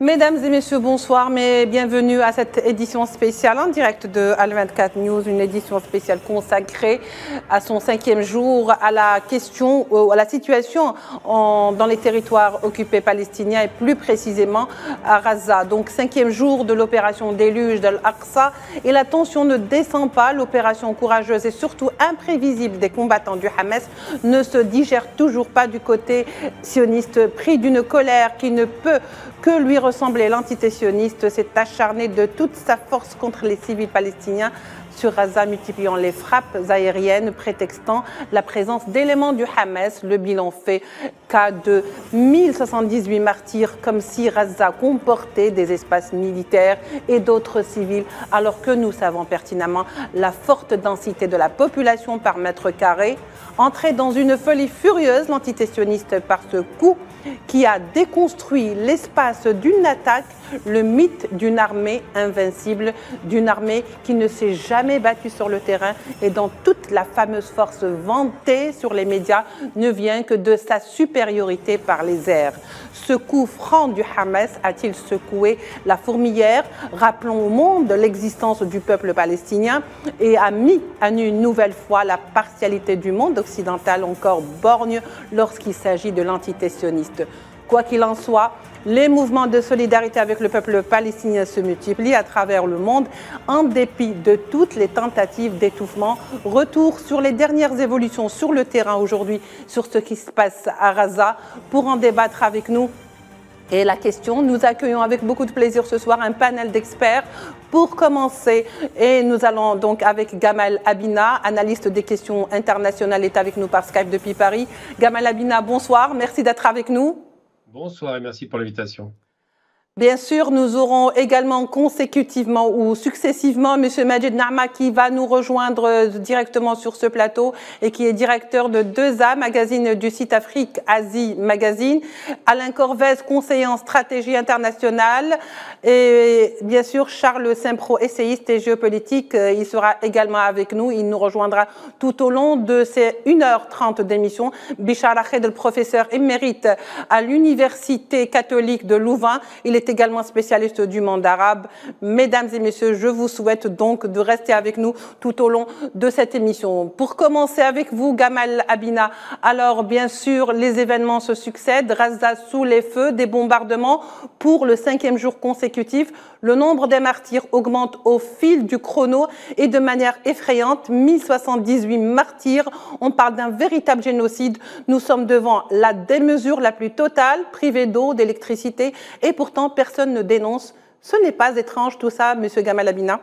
Mesdames et messieurs, bonsoir, mais bienvenue à cette édition spéciale en direct de Al24 News, une édition spéciale consacrée à son 5e jour, à la question, à la situation dans les territoires occupés palestiniens et plus précisément à Gaza. Donc 5e jour de l'opération déluge d'Al-Aqsa et la tension ne descend pas. L'opération courageuse et surtout imprévisible des combattants du Hamas ne se digère toujours pas du côté sioniste, pris d'une colère qui ne peut que lui ressembler. L'antité-sioniste s'est acharné de toute sa force contre les civils palestiniens sur Gaza, multipliant les frappes aériennes, prétextant la présence d'éléments du Hamas. Le bilan fait cas de 1078 martyrs, comme si Gaza comportait des espaces militaires et d'autres civils, alors que nous savons pertinemment la forte densité de la population par mètre carré. Entré dans une folie furieuse, l'antité-sioniste par ce coup qui a déconstruit l'espace d'une attaque, le mythe d'une armée invincible, d'une armée qui ne s'est jamais battue sur le terrain et dont toute la fameuse force vantée sur les médias ne vient que de sa supériorité par les airs. Ce coup franc du Hamas a-t-il secoué la fourmilière? Rappelons au monde l'existence du peuple palestinien et a mis à nu une nouvelle fois la partialité du monde occidental, encore borgne lorsqu'il s'agit de l'entité sioniste. Quoi qu'il en soit, les mouvements de solidarité avec le peuple palestinien se multiplient à travers le monde en dépit de toutes les tentatives d'étouffement. Retour sur les dernières évolutions sur le terrain aujourd'hui, sur ce qui se passe à Gaza. Pour en débattre avec nous et la question, nous accueillons avec beaucoup de plaisir ce soir un panel d'experts. Pour commencer, et nous allons donc avec Gamal Abina, analyste des questions internationales, est avec nous par Skype depuis Paris. Gamal Abina, bonsoir, merci d'être avec nous. Bonsoir et merci pour l'invitation. Bien sûr, nous aurons également consécutivement ou successivement M. Majid Narma qui va nous rejoindre directement sur ce plateau et qui est directeur de 2A, magazine du site Afrique Asie Magazine. Alain Corvez, conseiller en stratégie internationale. Et bien sûr, Charles Saint-Pro, essayiste et géopolitique, il sera également avec nous. Il nous rejoindra tout au long de ces 1h30 d'émission. Bichar Akhed, le professeur émérite à l'Université catholique de Louvain. Il est également spécialiste du monde arabe. Mesdames et messieurs, je vous souhaite donc de rester avec nous tout au long de cette émission. Pour commencer avec vous, Gamal Abina, alors bien sûr, les événements se succèdent. Gaza sous les feux, des bombardements pour le 5e jour consécutif. Le nombre des martyrs augmente au fil du chrono et de manière effrayante. 1078 martyrs. On parle d'un véritable génocide. Nous sommes devant la démesure la plus totale, privée d'eau, d'électricité et pourtant personne ne dénonce. Ce n'est pas étrange tout ça, Monsieur Gamal Abina?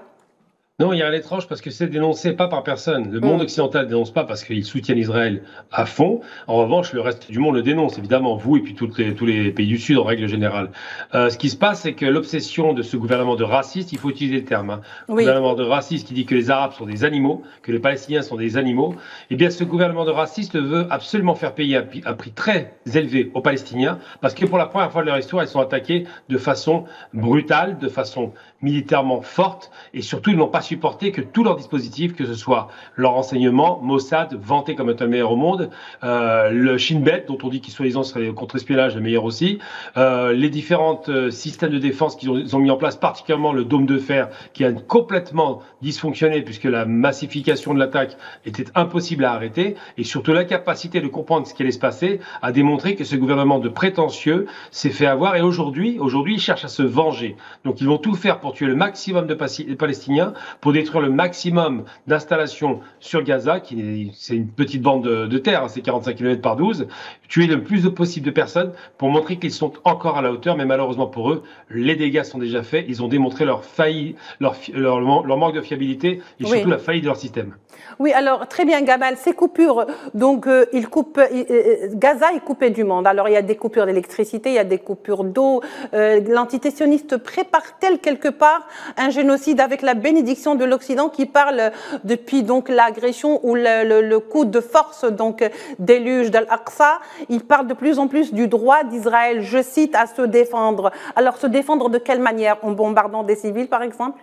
Non, il y a un étrange parce que c'est dénoncé pas par personne. Le monde occidental ne dénonce pas parce qu'ils soutiennent Israël à fond. En revanche, le reste du monde le dénonce, évidemment, vous et puis tous les pays du Sud en règle générale. Ce qui se passe, c'est que l'obsession de ce gouvernement de raciste, il faut utiliser le terme, gouvernement de raciste qui dit que les Arabes sont des animaux, que les Palestiniens sont des animaux, eh bien ce gouvernement de raciste veut absolument faire payer un prix très élevé aux Palestiniens parce que pour la première fois de leur histoire, ils sont attaqués de façon brutale, de façon militairement forte et surtout, ils n'ont pas supporter que tous leurs dispositifs, que ce soit leur renseignement, Mossad, vanté comme étant le meilleur au monde, le Shin Bet, dont on dit qu'il soi-disant serait contre-espionnage le meilleur aussi, les différents systèmes de défense qu'ils ont mis en place, particulièrement le dôme de fer, qui a complètement dysfonctionné puisque la massification de l'attaque était impossible à arrêter, et surtout l'incapacité de comprendre ce qui allait se passer, a démontré que ce gouvernement de prétentieux s'est fait avoir, et aujourd'hui, ils cherchent à se venger. Donc ils vont tout faire pour tuer le maximum de Palestiniens, pour détruire le maximum d'installations sur Gaza, c'est une petite bande de terre, c'est 45 km par 12, tuer le plus possible de personnes pour montrer qu'ils sont encore à la hauteur, mais malheureusement pour eux, les dégâts sont déjà faits, ils ont démontré leur manque de fiabilité et surtout la faillite de leur système. Oui, alors très bien Gamal, ces coupures, donc Gaza est coupé du monde. Alors il y a des coupures d'électricité, il y a des coupures d'eau. L'entité sioniste prépare-t-elle quelque part un génocide avec la bénédiction de l'Occident qui parle depuis donc l'agression ou le coup de force donc déluge d'Al-Aqsa? Il parle de plus en plus du droit d'Israël, je cite, à se défendre. Alors se défendre de quelle manière? En bombardant des civils par exemple?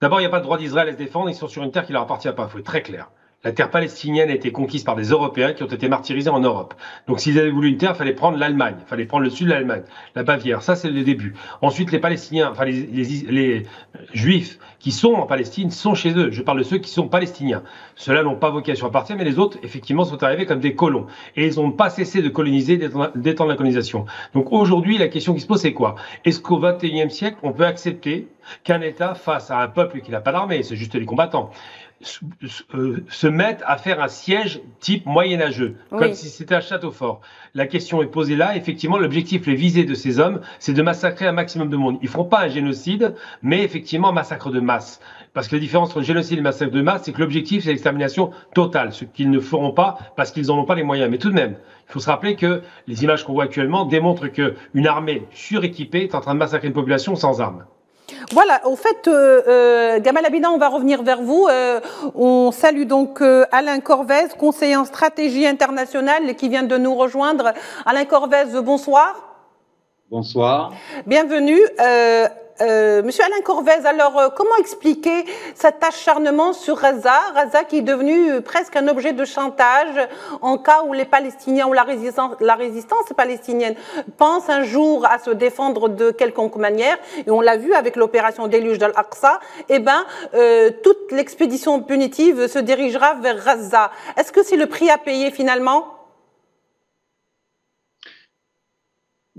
D'abord, il n'y a pas de droit d'Israël à se défendre, ils sont sur une terre qui ne leur appartient pas, il faut être très clair. La terre palestinienne a été conquise par des Européens qui ont été martyrisés en Europe. Donc s'ils avaient voulu une terre, il fallait prendre l'Allemagne, il fallait prendre le sud de l'Allemagne, la Bavière. Ça, c'est le début. Ensuite, les Palestiniens, enfin les Juifs qui sont en Palestine sont chez eux. Je parle de ceux qui sont palestiniens. Ceux-là n'ont pas vocation à partir, mais les autres, effectivement, sont arrivés comme des colons. Et ils n'ont pas cessé de coloniser, d'étendre la colonisation. Donc aujourd'hui, la question qui se pose, c'est quoi? Est-ce qu'au XXIe siècle, on peut accepter qu'un État, face à un peuple qui n'a pas d'armée, c'est juste les combattants, se mettent à faire un siège type moyenâgeux, comme si c'était un château fort. La question est posée là. Effectivement, l'objectif, les visées de ces hommes, c'est de massacrer un maximum de monde. Ils ne feront pas un génocide, mais effectivement un massacre de masse. Parce que la différence entre le génocide et le massacre de masse, c'est que l'objectif, c'est l'extermination totale, ce qu'ils ne feront pas parce qu'ils n'en ont pas les moyens. Mais tout de même, il faut se rappeler que les images qu'on voit actuellement démontrent qu'une armée suréquipée est en train de massacrer une population sans armes. Voilà, au fait, Gamal Abina, on va revenir vers vous. On salue donc Alain Corvez, conseiller en stratégie internationale, qui vient de nous rejoindre. Alain Corvez, bonsoir. Bonsoir. Bienvenue. Monsieur Alain Corvez, alors comment expliquer cet acharnement sur Gaza qui est devenu presque un objet de chantage en cas où les Palestiniens ou la résistance palestinienne pense un jour à se défendre de quelconque manière, et on l'a vu avec l'opération Déluge d'Al-Aqsa, toute l'expédition punitive se dirigera vers Gaza. Est-ce que c'est le prix à payer finalement ?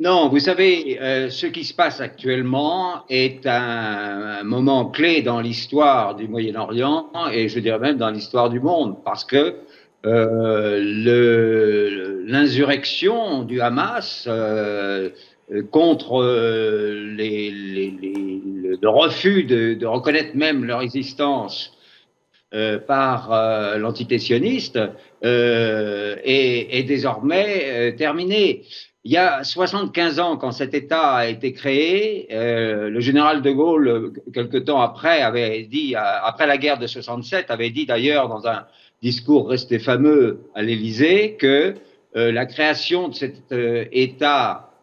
Non, vous savez, ce qui se passe actuellement est un moment clé dans l'histoire du Moyen-Orient et je dirais même dans l'histoire du monde, parce que l'insurrection du Hamas contre le refus de reconnaître même leur existence par l'entité sioniste est désormais terminée. Il y a 75 ans, quand cet État a été créé, le général de Gaulle, quelque temps après, avait dit, après la guerre de 67, avait dit d'ailleurs dans un discours resté fameux à l'Élysée que la création de cet État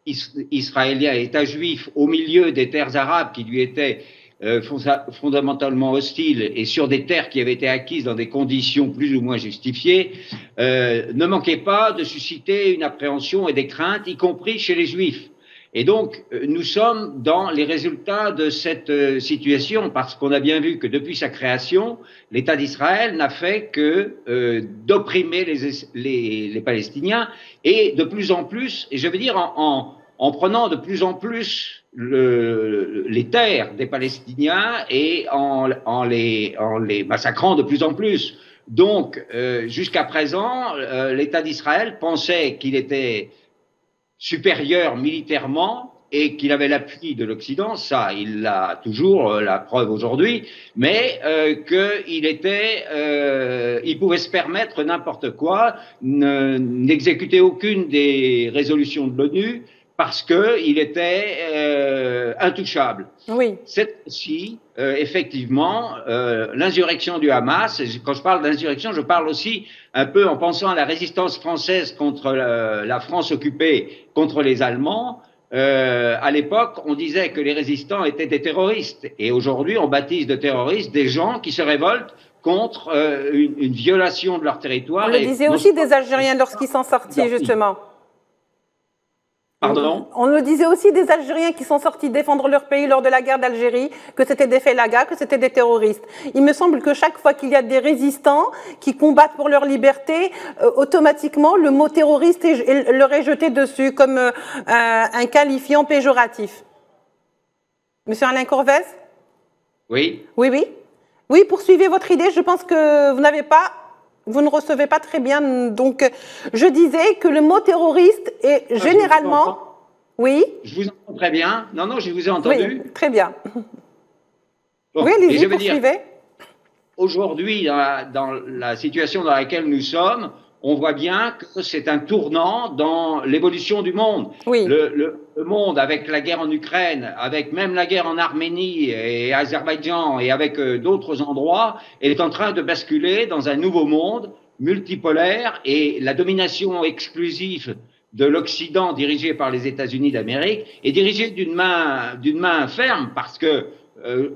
israélien, État juif, au milieu des terres arabes qui lui étaient fondamentalement hostiles et sur des terres qui avaient été acquises dans des conditions plus ou moins justifiées, ne manquait pas de susciter une appréhension et des craintes, y compris chez les Juifs. Et donc, nous sommes dans les résultats de cette situation, parce qu'on a bien vu que depuis sa création, l'État d'Israël n'a fait que d'opprimer les Palestiniens, et de plus en plus, et je veux dire en prenant de plus en plus les terres des Palestiniens et en les massacrant de plus en plus. Donc, jusqu'à présent, l'État d'Israël pensait qu'il était supérieur militairement et qu'il avait l'appui de l'Occident, ça il a toujours la preuve aujourd'hui, mais il pouvait se permettre n'importe quoi, n'exécuter aucune des résolutions de l'ONU, parce qu'il était intouchable. Oui. C'est aussi, effectivement, l'insurrection du Hamas. Et quand je parle d'insurrection, je parle aussi un peu en pensant à la résistance française contre la France occupée contre les Allemands. À l'époque, on disait que les résistants étaient des terroristes. Et aujourd'hui, on baptise de terroristes des gens qui se révoltent contre une violation de leur territoire. On le disait aussi des Algériens lorsqu'ils sont sortis, justement. Pardon ? On le disait aussi des Algériens qui sont sortis défendre leur pays lors de la guerre d'Algérie, que c'était des félagas, que c'était des terroristes. Il me semble que chaque fois qu'il y a des résistants qui combattent pour leur liberté, automatiquement le mot terroriste leur est jeté dessus comme un qualifiant péjoratif. Monsieur Alain Corvez ? Oui. Oui, poursuivez votre idée. Je pense que vous ne recevez pas très bien. Donc, je disais que le mot terroriste est généralement... Oui. Je vous entends très bien. Non, je vous ai entendu. Oui, très bien. Bon, oui, allez-y, poursuivez. Aujourd'hui, dans la situation dans laquelle nous sommes, on voit bien que c'est un tournant dans l'évolution du monde. Oui. Le monde, avec la guerre en Ukraine, avec même la guerre en Arménie et Azerbaïdjan et avec d'autres endroits, est en train de basculer dans un nouveau monde multipolaire, et la domination exclusive de l'Occident dirigée par les États-Unis d'Amérique est dirigée d'une main ferme, parce que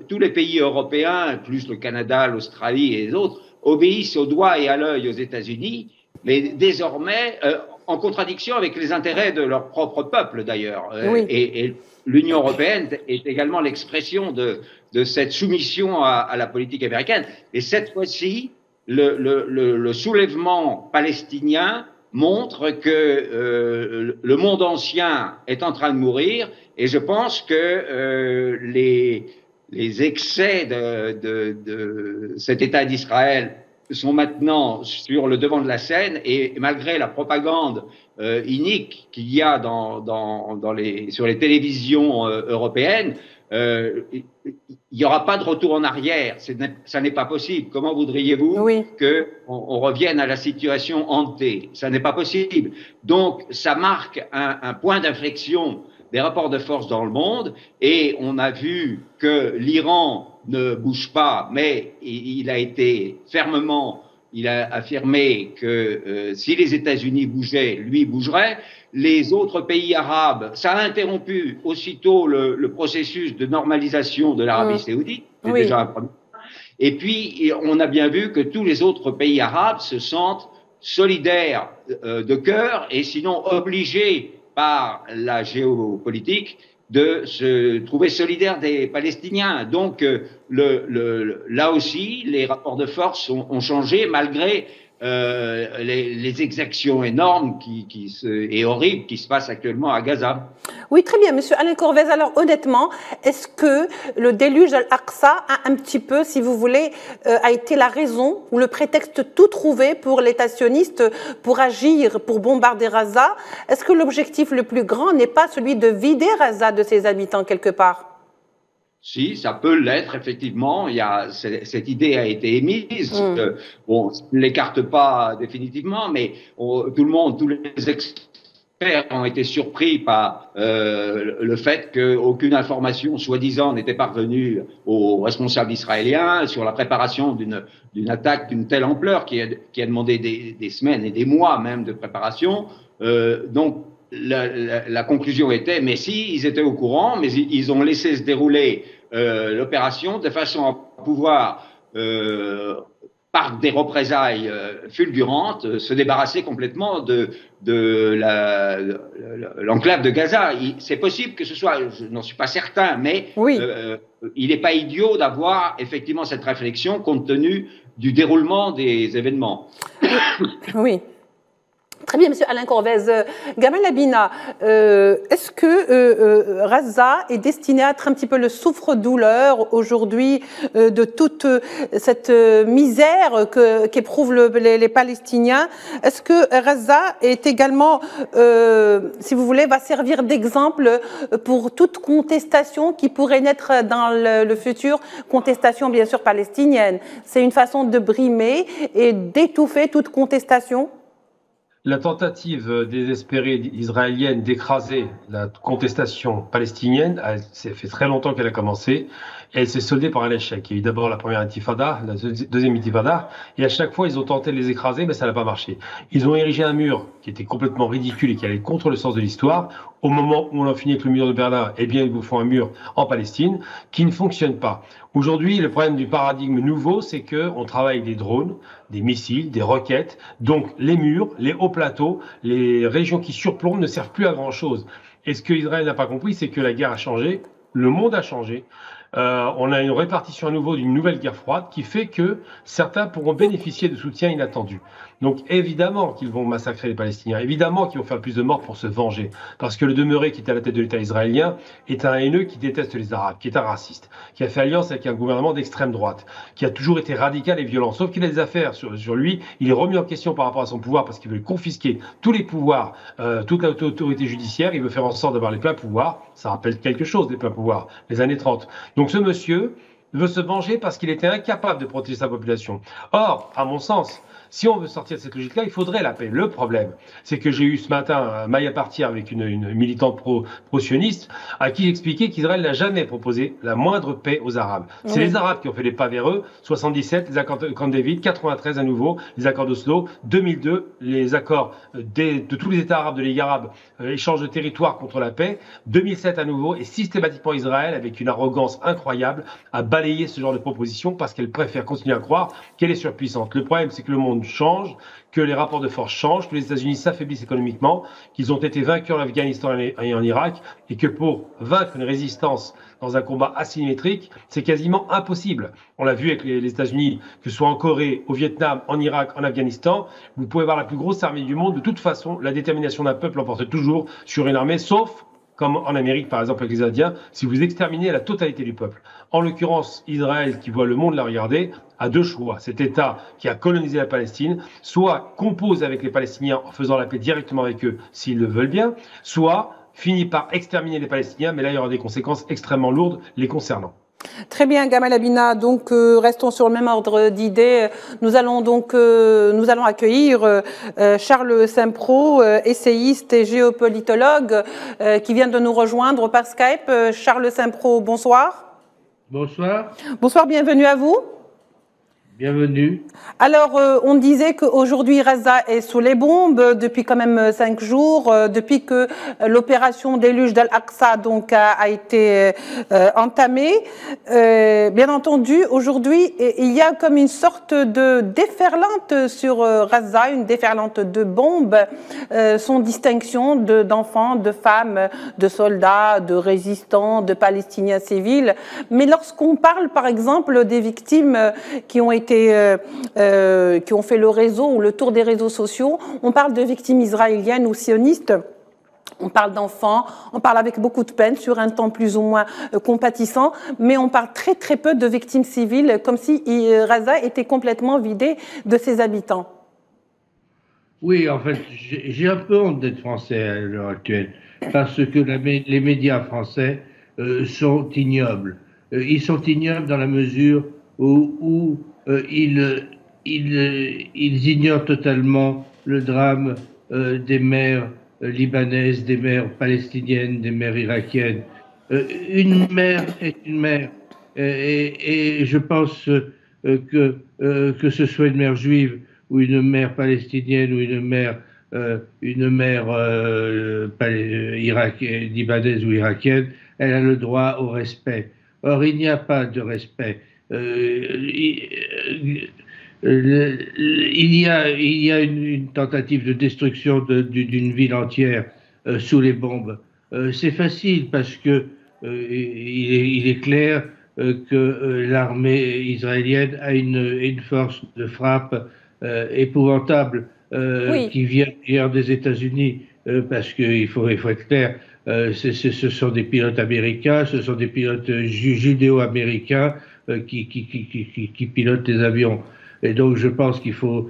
tous les pays européens, plus le Canada, l'Australie et les autres, obéissent au doigt et à l'œil aux États-Unis, mais désormais en contradiction avec les intérêts de leur propre peuple d'ailleurs. Oui. Et l'Union européenne est également l'expression de cette soumission à la politique américaine. Et cette fois-ci, le soulèvement palestinien montre que le monde ancien est en train de mourir, et je pense que les excès de cet État d'Israël sont maintenant sur le devant de la scène, et malgré la propagande inique qu'il y a sur les télévisions européennes, il n'y aura pas de retour en arrière. Ça n'est pas possible. Comment voudriez-vous qu'on revienne à la situation hantée? Ça n'est pas possible. Donc, ça marque un point d'inflexion des rapports de force dans le monde, et on a vu que l'Iran ne bouge pas, mais il a affirmé que si les États-Unis bougeaient, lui bougerait. Les autres pays arabes, ça a interrompu aussitôt le processus de normalisation de l'Arabie saoudite, c'est déjà un premier. Et puis, on a bien vu que tous les autres pays arabes se sentent solidaires de cœur, et sinon obligés par la géopolitique de se trouver solidaires des Palestiniens. Donc, là aussi, les rapports de force ont changé, malgré les exactions énormes et horribles qui se passent actuellement à Gaza. Oui, très bien, Monsieur Alain Corvez. Alors, honnêtement, est-ce que le déluge Al-Aqsa a un petit peu, si vous voulez, a été la raison ou le prétexte tout trouvé pour l'État sioniste pour agir, pour bombarder Gaza? Est-ce que l'objectif le plus grand n'est pas celui de vider Gaza de ses habitants quelque part? Si, ça peut l'être, effectivement. Cette idée a été émise. On ne l'écarte pas définitivement, mais tous les experts ont été surpris par le fait qu'aucune information, soi-disant, n'était parvenue aux responsables israéliens sur la préparation d'une attaque d'une telle ampleur qui a demandé des semaines et des mois même de préparation. Donc, la conclusion était, mais si, ils étaient au courant, mais ils ont laissé se dérouler l'opération de façon à pouvoir, par des représailles fulgurantes, se débarrasser complètement de l'enclave de Gaza. C'est possible que ce soit, je n'en suis pas certain, mais il n'est pas idiot d'avoir effectivement cette réflexion compte tenu du déroulement des événements. Oui. Très bien, Monsieur Alain Corvez. Gamal Abina, est-ce que Gaza est destiné à être un petit peu le souffre-douleur aujourd'hui de toute cette misère qu'éprouvent les Palestiniens? Est-ce que Gaza est également, si vous voulez, va servir d'exemple pour toute contestation qui pourrait naître dans le futur, contestation bien sûr palestinienne? C'est une façon de brimer et d'étouffer toute contestation? La tentative désespérée israélienne d'écraser la contestation palestinienne, ça fait très longtemps qu'elle a commencé, et elle s'est soldée par un échec. Il y a eu d'abord la première intifada, la deuxième intifada, et à chaque fois ils ont tenté de les écraser, mais ça n'a pas marché. Ils ont érigé un mur qui était complètement ridicule et qui allait contre le sens de l'histoire. Au moment où on a fini avec le mur de Berlin, eh bien ils vous font un mur en Palestine qui ne fonctionne pas. Aujourd'hui, le problème du paradigme nouveau, c'est qu'on travaille avec des drones, des missiles, des roquettes. Donc les murs, les hauts plateaux, les régions qui surplombent ne servent plus à grand-chose. Et ce que Israël n'a pas compris, c'est que la guerre a changé, le monde a changé. On a une répartition à nouveau d'une nouvelle guerre froide qui fait que certains pourront bénéficier de soutien inattendu. Donc évidemment qu'ils vont massacrer les Palestiniens, évidemment qu'ils vont faire plus de morts pour se venger, parce que le demeuré qui est à la tête de l'État israélien est un haineux qui déteste les Arabes, qui est un raciste, qui a fait alliance avec un gouvernement d'extrême droite, qui a toujours été radical et violent, sauf qu'il a des affaires sur lui, il est remis en question par rapport à son pouvoir parce qu'il veut confisquer tous les pouvoirs, toute l'autorité judiciaire, il veut faire en sorte d'avoir les pleins pouvoirs, ça rappelle quelque chose, les pleins pouvoirs, les années 30. Donc ce monsieur veut se venger parce qu'il était incapable de protéger sa population. Or, à mon sens, si on veut sortir de cette logique-là, il faudrait la paix. Le problème, c'est que j'ai eu ce matin Maya Partir avec une militante pro-sioniste à qui j'expliquais qu'Israël n'a jamais proposé la moindre paix aux Arabes. C'est les Arabes qui ont fait les pas vers eux. 77, les accords de Camp David, 93 à nouveau, les accords d'Oslo, 2002, les accords de tous les États arabes, de la Ligue arabe, échange de territoire contre la paix, 2007 à nouveau, et systématiquement Israël, avec une arrogance incroyable, a balayé ce genre de proposition parce qu'elle préfère continuer à croire qu'elle est surpuissante. Le problème, c'est que le monde change, que les rapports de force changent, que les États-Unis s'affaiblissent économiquement, qu'ils ont été vaincus en Afghanistan et en Irak, et que pour vaincre une résistance dans un combat asymétrique, c'est quasiment impossible. On l'a vu avec les États-Unis, que ce soit en Corée, au Vietnam, en Irak, en Afghanistan, vous pouvez avoir la plus grosse armée du monde. De toute façon, la détermination d'un peuple l'emporte toujours sur une armée, sauf comme en Amérique, par exemple, avec les Indiens, si vous exterminez la totalité du peuple. En l'occurrence, Israël, qui voit le monde la regarder, a deux choix. Cet État qui a colonisé la Palestine, soit compose avec les Palestiniens en faisant la paix directement avec eux, s'ils le veulent bien, soit finit par exterminer les Palestiniens, mais là, il y aura des conséquences extrêmement lourdes les concernant. Très bien, Gamal Abina. Donc, restons sur le même ordre d'idées. Nous allons accueillir Charles Sempro, essayiste et géopolitologue, qui vient de nous rejoindre par Skype. Charles Sempro, bonsoir. Bonsoir. Bonsoir, bienvenue à vous. Bienvenue. Alors, on disait qu'aujourd'hui, Gaza est sous les bombes depuis quand même 5 jours, depuis que l'opération déluge d'Al-Aqsa donc a été entamée. Bien entendu, aujourd'hui, il y a comme une sorte de déferlante sur Gaza, une déferlante de bombes, sans distinction d'enfants, de femmes, de soldats, de résistants, de Palestiniens civils. Mais lorsqu'on parle, par exemple, des victimes qui ont fait le réseau ou le tour des réseaux sociaux, on parle de victimes israéliennes ou sionistes. On parle d'enfants, on parle avec beaucoup de peine sur un temps plus ou moins compatissant, mais on parle très très peu de victimes civiles, comme si Gaza était complètement vidée de ses habitants. Oui, en fait, j'ai un peu honte d'être français à l'heure actuelle, parce que les médias français sont ignobles. Ils sont ignobles dans la mesure où ils ignorent totalement le drame des mères libanaises, des mères palestiniennes, des mères irakiennes. Une mère est une mère, et je pense que ce soit une mère juive ou une mère palestinienne ou une mère libanaise ou irakienne, elle a le droit au respect. Or, il n'y a pas de respect. Il y a une tentative de destruction d'une ville entière sous les bombes. C'est facile parce que il est clair que l'armée israélienne a une force de frappe épouvantable qui vient des États-Unis, parce qu'il faut être clair, ce sont des pilotes américains, ce sont des pilotes judéo-américains qui pilotent les avions. Et donc je pense qu'il faut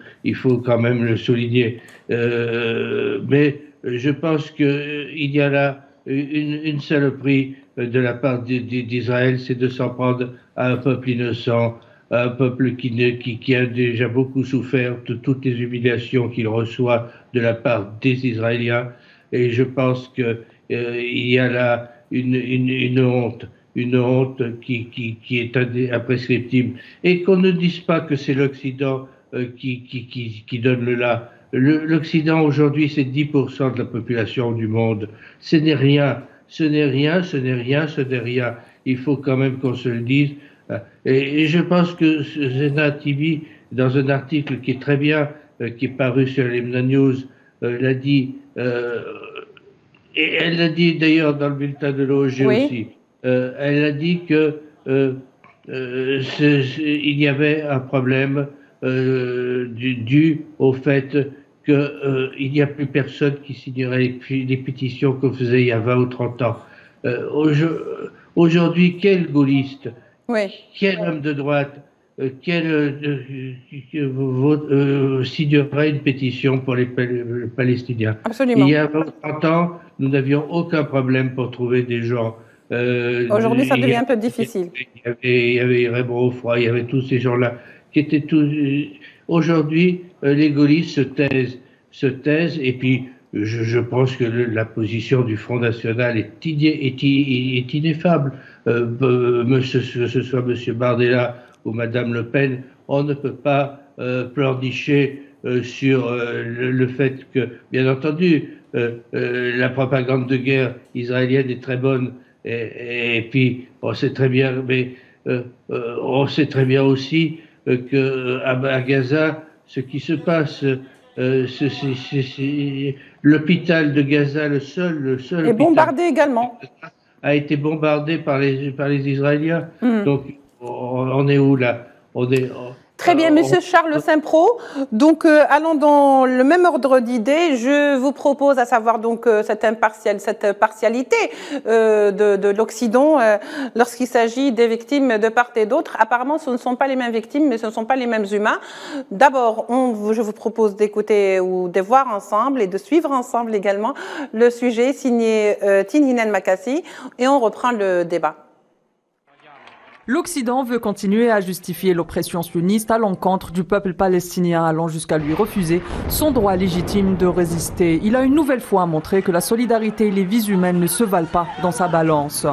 quand même le souligner. Mais je pense qu'il y a là une saloperie de la part d'Israël, c'est de s'en prendre à un peuple innocent, à un peuple qui a déjà beaucoup souffert de toutes les humiliations qu'il reçoit de la part des Israéliens. Et je pense qu'il y a là une honte qui est imprescriptible. Et qu'on ne dise pas que c'est l'Occident qui donne le là. L'Occident aujourd'hui, c'est 10% de la population du monde. Ce n'est rien, ce n'est rien, ce n'est rien, ce n'est rien. Il faut quand même qu'on se le dise. Et je pense que Zena Tibi, dans un article qui est très bien, qui est paru sur l'Imna News, l'a dit, et elle l'a dit d'ailleurs dans le bulletin de l'OEG aussi. Elle a dit que il y avait un problème dû au fait qu'il n'y a plus personne qui signerait les pétitions qu'on faisait il y a 20 ou 30 ans. Aujourd'hui, quel gaulliste, quel homme de droite, signerait une pétition pour les Palestiniens? Absolument. Il y a 20 ou 30 ans, nous n'avions aucun problème pour trouver des gens Aujourd'hui, ça devient un peu difficile. Il y avait Raymond Offroy, il y avait tous ces gens-là qui étaient tous. Aujourd'hui, les gaullistes se taisent, et puis je pense que la position du Front National est ineffable. Que ce soit M. Bardella ou Mme Le Pen, on ne peut pas pleurnicher sur le fait que, bien entendu, la propagande de guerre israélienne est très bonne, et puis on sait très bien, mais on sait très bien aussi qu'à Gaza, ce qui se passe, l'hôpital de Gaza, le seul est bombardé également, a été bombardé par les Israéliens. Donc on est où là? Très bien, Monsieur Charles Saint-Pro. Donc, allons dans le même ordre d'idées. Je vous propose, à savoir donc cette partialité de l'Occident lorsqu'il s'agit des victimes de part et d'autre. Apparemment, ce ne sont pas les mêmes victimes, mais ce ne sont pas les mêmes humains. D'abord, je vous propose d'écouter ou de voir ensemble et de suivre ensemble également le sujet signé Tin Hinan Makassi, et on reprend le débat. L'Occident veut continuer à justifier l'oppression sioniste à l'encontre du peuple palestinien, allant jusqu'à lui refuser son droit légitime de résister. Il a une nouvelle fois montré que la solidarité et les vies humaines ne se valent pas dans sa balance.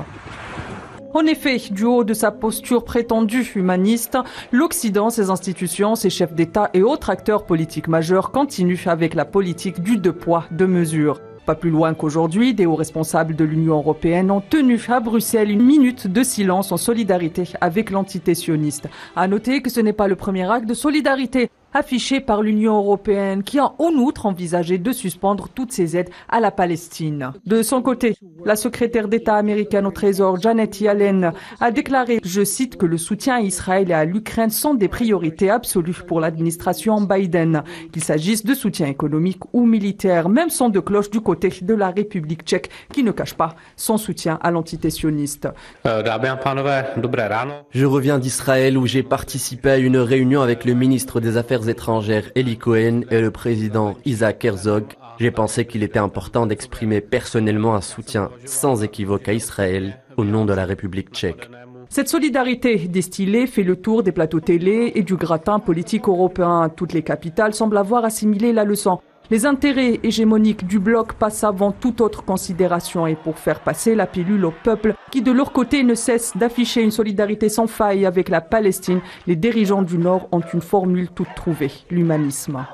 En effet, du haut de sa posture prétendue humaniste, l'Occident, ses institutions, ses chefs d'État et autres acteurs politiques majeurs continuent avec la politique du deux poids, deux mesures. Pas plus loin qu'aujourd'hui, des hauts responsables de l'Union européenne ont tenu à Bruxelles une minute de silence en solidarité avec l'entité sioniste. À noter que ce n'est pas le premier acte de solidarité affiché par l'Union européenne, qui a en outre envisagé de suspendre toutes ses aides à la Palestine. De son côté, la secrétaire d'État américaine au Trésor, Janet Yellen, a déclaré, je cite, que le soutien à Israël et à l'Ukraine sont des priorités absolues pour l'administration Biden, qu'il s'agisse de soutien économique ou militaire. Même son de cloche du côté de la République tchèque, qui ne cache pas son soutien à l'entité sioniste. Je reviens d'Israël où j'ai participé à une réunion avec le ministre des Affaires étrangères Eli Cohen et le président Isaac Herzog. J'ai pensé qu'il était important d'exprimer personnellement un soutien sans équivoque à Israël au nom de la République tchèque. Cette solidarité distillée fait le tour des plateaux télé et du gratin politique européen. Toutes les capitales semblent avoir assimilé la leçon. Les intérêts hégémoniques du bloc passent avant toute autre considération, et pour faire passer la pilule au peuple qui de leur côté ne cesse d'afficher une solidarité sans faille avec la Palestine, les dirigeants du Nord ont une formule toute trouvée, l'humanisme.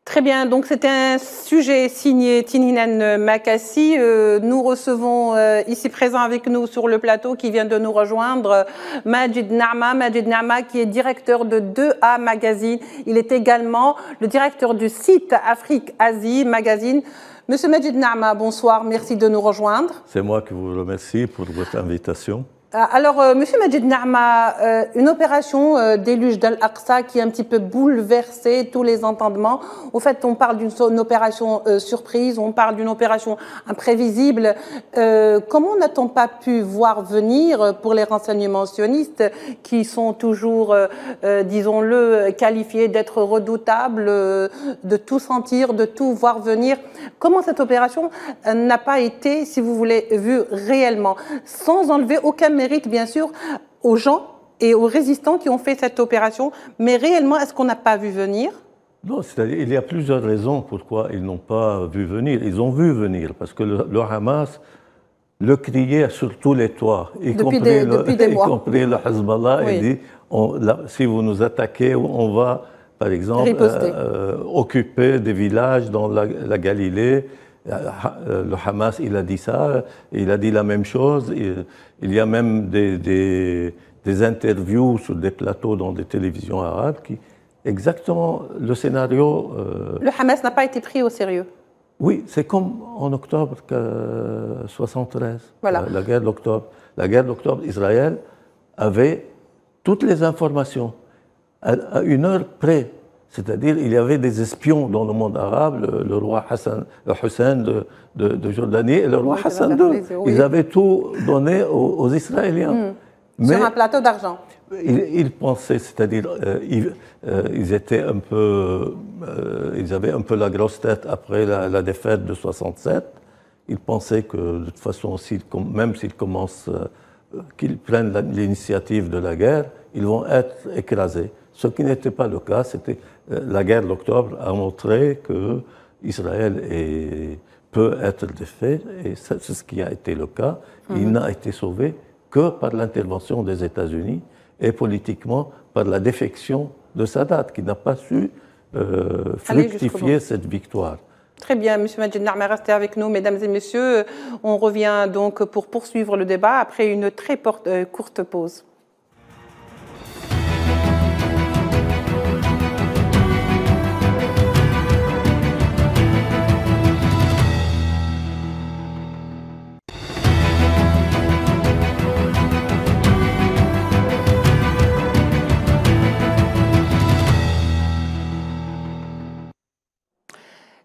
Très bien, donc c'est un sujet signé Tin Hinan Makassi. Nous recevons ici présent avec nous sur le plateau, qui vient de nous rejoindre, Majid Na'ma qui est directeur de 2A Magazine. Il est également le directeur du site Afrique-Asie Magazine. Monsieur Majid Na'ma, bonsoir, merci de nous rejoindre. C'est moi qui vous remercie pour votre invitation. Alors, Monsieur Majid Na'ma, une opération déluge d'Al-Aqsa qui a un petit peu bouleversé tous les entendements. Au fait, on parle d'une opération surprise, on parle d'une opération imprévisible. Comment n'a-t-on pas pu voir venir pour les renseignements sionistes, qui sont toujours, disons-le, qualifiés d'être redoutables, de tout sentir, de tout voir venir? Comment cette opération n'a pas été, si vous voulez, vue réellement, sans enlever aucun mérite, bien sûr, aux gens et aux résistants qui ont fait cette opération, mais réellement, est-ce qu'on n'a pas vu venir? Non, c'est-à-dire, il y a plusieurs raisons pourquoi ils n'ont pas vu venir. Ils ont vu venir, parce que le Hamas le criait sur tous les toits, y compris le Hezbollah, et dit, si vous nous attaquez, on va, par exemple, occuper des villages dans la Galilée. Le Hamas, il a dit ça, il a dit la même chose. Il y a même des interviews sur des plateaux dans des télévisions arabes qui, exactement le scénario. Le Hamas n'a pas été pris au sérieux. Oui, c'est comme en octobre 1973, voilà. la guerre d'octobre. La guerre d'octobre, Israël avait toutes les informations à une heure près. C'est-à-dire il y avait des espions dans le monde arabe, le roi Hussein de Jordanie et le roi Hassan II. Ils avaient tout donné aux Israéliens. Mais sur un plateau d'argent. Ils pensaient, c'est-à-dire ils étaient un peu, ils avaient un peu la grosse tête après la défaite de 67. Ils pensaient que de toute façon, même s'ils commencent, qu'ils prennent l'initiative de la guerre, ils vont être écrasés. Ce qui n'était pas le cas. C'était la guerre d'octobre a montré que Israël peut être défait, et c'est ce qui a été le cas. Il n'a été sauvé que par l'intervention des États-Unis et politiquement par la défection de Sadat, qui n'a pas su fructifier cette victoire. Très bien, M. Majid Nahma, restez avec nous, mesdames et messieurs. On revient donc pour poursuivre le débat après une très courte pause.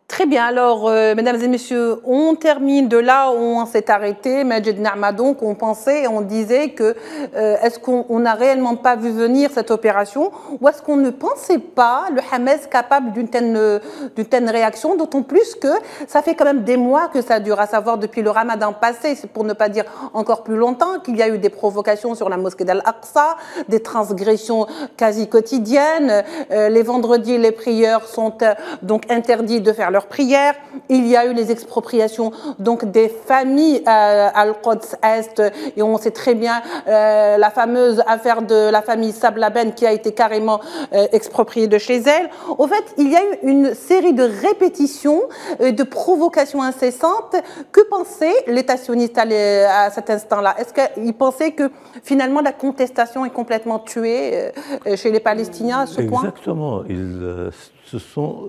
Très bien, alors, mesdames et messieurs, on termine de là où on s'est arrêté. Majid Nahma, donc, on pensait, on disait que est-ce qu'on n'a réellement pas vu venir cette opération, ou est-ce qu'on ne pensait pas le Hamas capable d'une telle réaction, d'autant plus que ça fait quand même des mois que ça dure, à savoir depuis le Ramadan passé, pour ne pas dire encore plus longtemps, qu'il y a eu des provocations sur la mosquée d'Al-Aqsa, des transgressions quasi quotidiennes. Les vendredis, les prieurs sont donc interdits de faire leurs prières. Il y a eu les expropriations donc des familles à Al-Quds Est, et on sait très bien la fameuse affaire de la famille Sablaben qui a été carrément expropriée de chez elle. Au fait, il y a eu une série de répétitions, de provocations incessantes. Que pensait l'État sioniste à cet instant-là? Est-ce qu'il pensait que finalement la contestation est complètement tuée chez les Palestiniens à ce point? Exactement. Ils se sont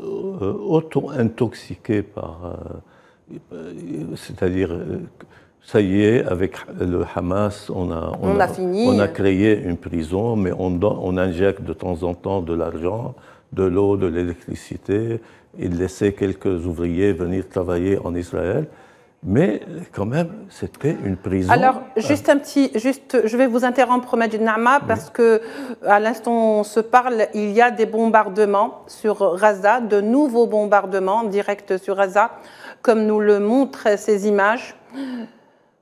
auto-intoxiqués par... c'est-à-dire, ça y est, avec le Hamas, on a créé une prison, mais on injecte de temps en temps de l'argent, de l'eau, de l'électricité. Ils laissaient quelques ouvriers venir travailler en Israël. Mais quand même, c'était une prison. Alors, je vais vous interrompre, Majid Nahma, parce que à l'instant où on se parle, il y a des bombardements sur Gaza, de nouveaux bombardements directs sur Gaza, comme nous le montrent ces images.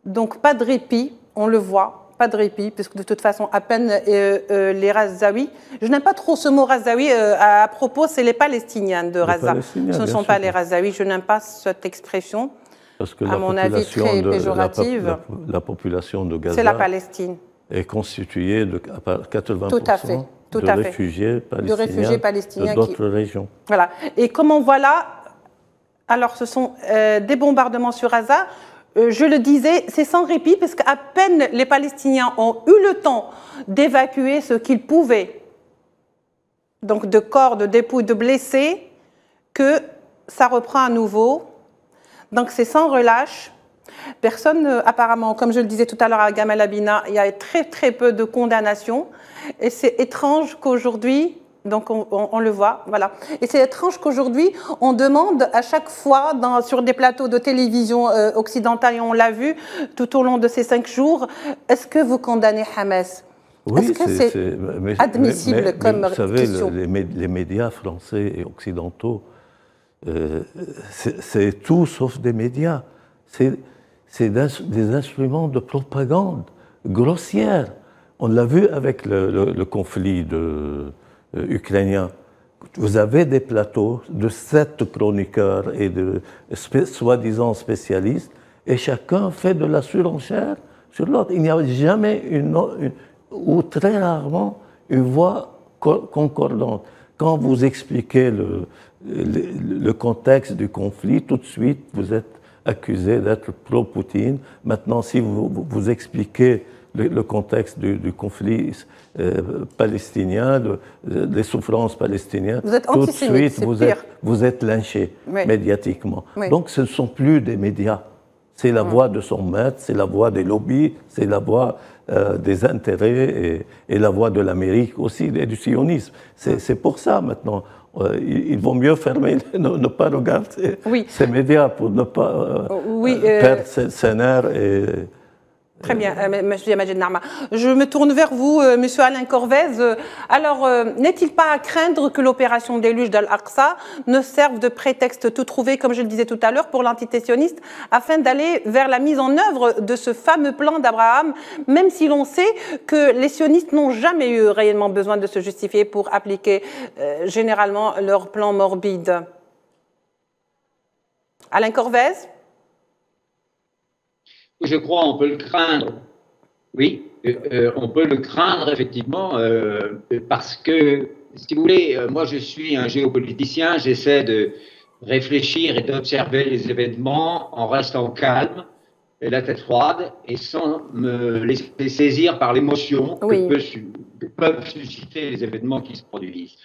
Donc, pas de répit, on le voit, pas de répit, puisque de toute façon, à peine les Gazaouis. Je n'aime pas trop ce mot Gazaoui à propos, c'est les Palestiniens de Gaza. Ce ne sont pas les Gazaouis, je n'aime pas cette expression. Parce que à mon avis, très péjorative. La population de Gaza, c'est la Palestine, est constituée de 80% de réfugiés palestiniens de d'autres régions. Voilà. Et comme on voit là, alors ce sont des bombardements sur Gaza. Je le disais, c'est sans répit, parce qu'à peine les Palestiniens ont eu le temps d'évacuer ce qu'ils pouvaient, donc de corps, de dépouilles, de blessés, que ça reprend à nouveau. Donc c'est sans relâche. Personne, apparemment, comme je le disais tout à l'heure à Gamal Abina, il y a très très peu de condamnations. Et c'est étrange qu'aujourd'hui, donc on le voit, voilà. Et c'est étrange qu'aujourd'hui, on demande à chaque fois sur des plateaux de télévision occidentale, et on l'a vu tout au long de ces 5 jours, est-ce que vous condamnez Hamas? Oui, est-ce que c'est admissible comme question? Vous savez, les médias français et occidentaux, c'est tout sauf des médias. C'est des instruments de propagande grossière. On l'a vu avec le conflit ukrainien. Vous avez des plateaux de 7 chroniqueurs et de soi-disant spécialistes, et chacun fait de la surenchère sur l'autre. Il n'y a jamais ou très rarement une voix concordante. Quand vous expliquez le contexte du conflit, tout de suite, vous êtes accusé d'être pro-Poutine. Maintenant, si vous expliquez le contexte du conflit palestinien, des souffrances palestiniennes. Vous êtes tout de antisémite, suite, vous êtes lynché médiatiquement. Donc ce ne sont plus des médias. C'est la voix de son maître, c'est la voix des lobbies, c'est la voix des intérêts et la voix de l'Amérique aussi, et du sionisme. C'est pour ça maintenant. Il vaut mieux fermer, ne pas regarder ces médias pour ne pas perdre ses nerfs et Très bien, M. Majed Narma. Je me tourne vers vous, M. Alain Corvez. Alors, n'est-il pas à craindre que l'opération déluge d'Al-Aqsa ne serve de prétexte tout trouvé, comme je le disais tout à l'heure, pour l'entité sioniste, afin d'aller vers la mise en œuvre de ce fameux plan d'Abraham, même si l'on sait que les sionistes n'ont jamais eu réellement besoin de se justifier pour appliquer généralement leur plan morbide. Alain Corvez? Je crois qu'on peut le craindre. Oui, on peut le craindre effectivement parce que, si vous voulez, moi je suis un géopoliticien, j'essaie de réfléchir et d'observer les événements en restant calme et la tête froide et sans me laisser saisir par l'émotion que peuvent susciter les événements qui se produisent.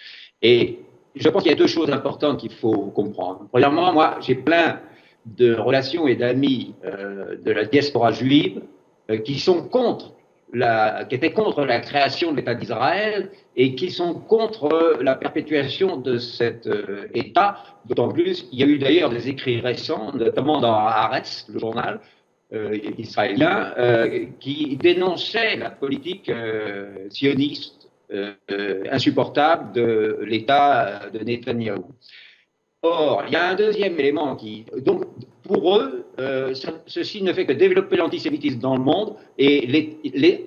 Et je pense qu'il y a deux choses importantes qu'il faut comprendre. Premièrement, moi j'ai plein de relations et d'amis de la diaspora juive qui étaient contre la création de l'État d'Israël et qui sont contre la perpétuation de cet État. D'autant plus, il y a eu d'ailleurs des écrits récents, notamment dans Haaretz, le journal israélien, qui dénonçaient la politique sioniste insupportable de l'État de Netanyahou. Or, il y a un deuxième élément donc, pour eux, ceci ne fait que développer l'antisémitisme dans le monde et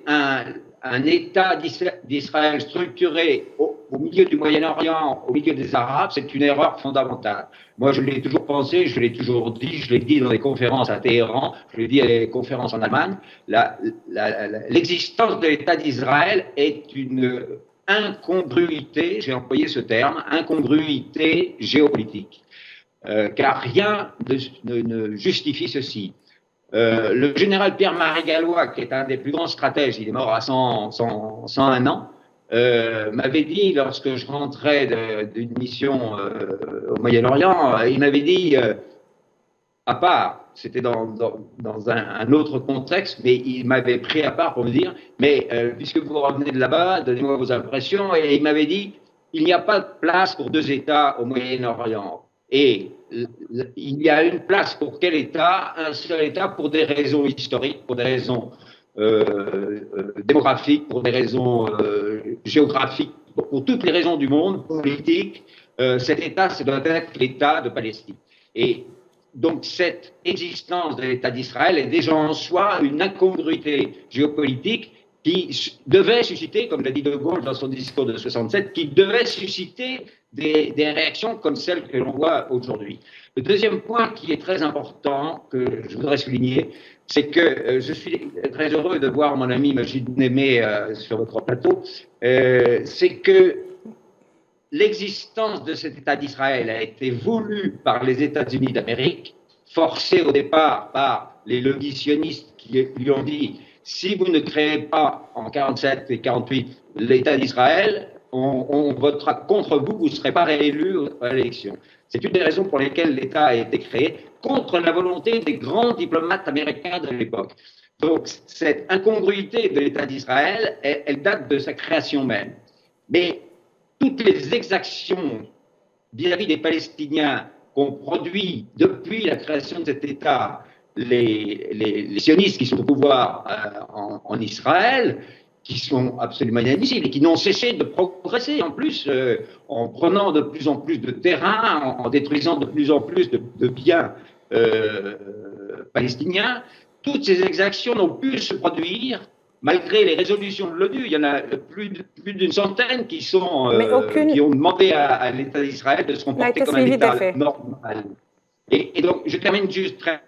un État d'Israël structuré au milieu du Moyen-Orient, au milieu des Arabes, c'est une erreur fondamentale. Moi, je l'ai toujours pensé, je l'ai toujours dit, je l'ai dit dans des conférences à Téhéran, je l'ai dit à des conférences en Allemagne, l'existence de l'État d'Israël est une incongruité, j'ai employé ce terme, incongruité géopolitique, car rien ne justifie ceci. Le général Pierre-Marie Gallois, qui est un des plus grands stratèges, il est mort à 101 ans, m'avait dit, lorsque je rentrais d'une mission au Moyen-Orient, il m'avait dit, à part, c'était dans un autre contexte, mais il m'avait pris à part pour me dire, mais puisque vous revenez de là-bas, donnez-moi vos impressions, et il m'avait dit, il n'y a pas de place pour deux États au Moyen-Orient. Et il y a une place pour quel État? Un seul État pour des raisons historiques, pour des raisons démographiques, pour des raisons géographiques, pour toutes les raisons du monde, politiques. Cet État, ça doit être l'État de Palestine. Et donc cette existence de l'État d'Israël est déjà en soi une incongruité géopolitique qui devait susciter, comme l'a dit De Gaulle dans son discours de 67, qui devait susciter des réactions comme celles que l'on voit aujourd'hui. Le deuxième point qui est très important, que je voudrais souligner, c'est que je suis très heureux de voir mon ami Majid Némé sur votre plateau, c'est que l'existence de cet État d'Israël a été voulue par les États-Unis d'Amérique, forcée au départ par les lobbies sionistes qui lui ont dit « si vous ne créez pas en 47 et 48 l'État d'Israël, on votera contre vous, vous ne serez pas réélu à l'élection ». C'est une des raisons pour lesquelles l'État a été créé, contre la volonté des grands diplomates américains de l'époque. Donc cette incongruité de l'État d'Israël, elle date de sa création même. Mais toutes les exactions vis-à-vis des Palestiniens qu'ont produit depuis la création de cet État les sionistes qui sont au pouvoir en Israël, qui sont absolument inadmissibles et qui n'ont cessé de progresser en plus, en prenant de plus en plus de terrain, en détruisant de plus en plus de biens palestiniens. Toutes ces exactions n'ont pu se produire malgré les résolutions de l'ONU. Il y en a plus d'une centaine qui ont demandé à l'État d'Israël de se comporter comme un État normal. Et donc, je termine juste très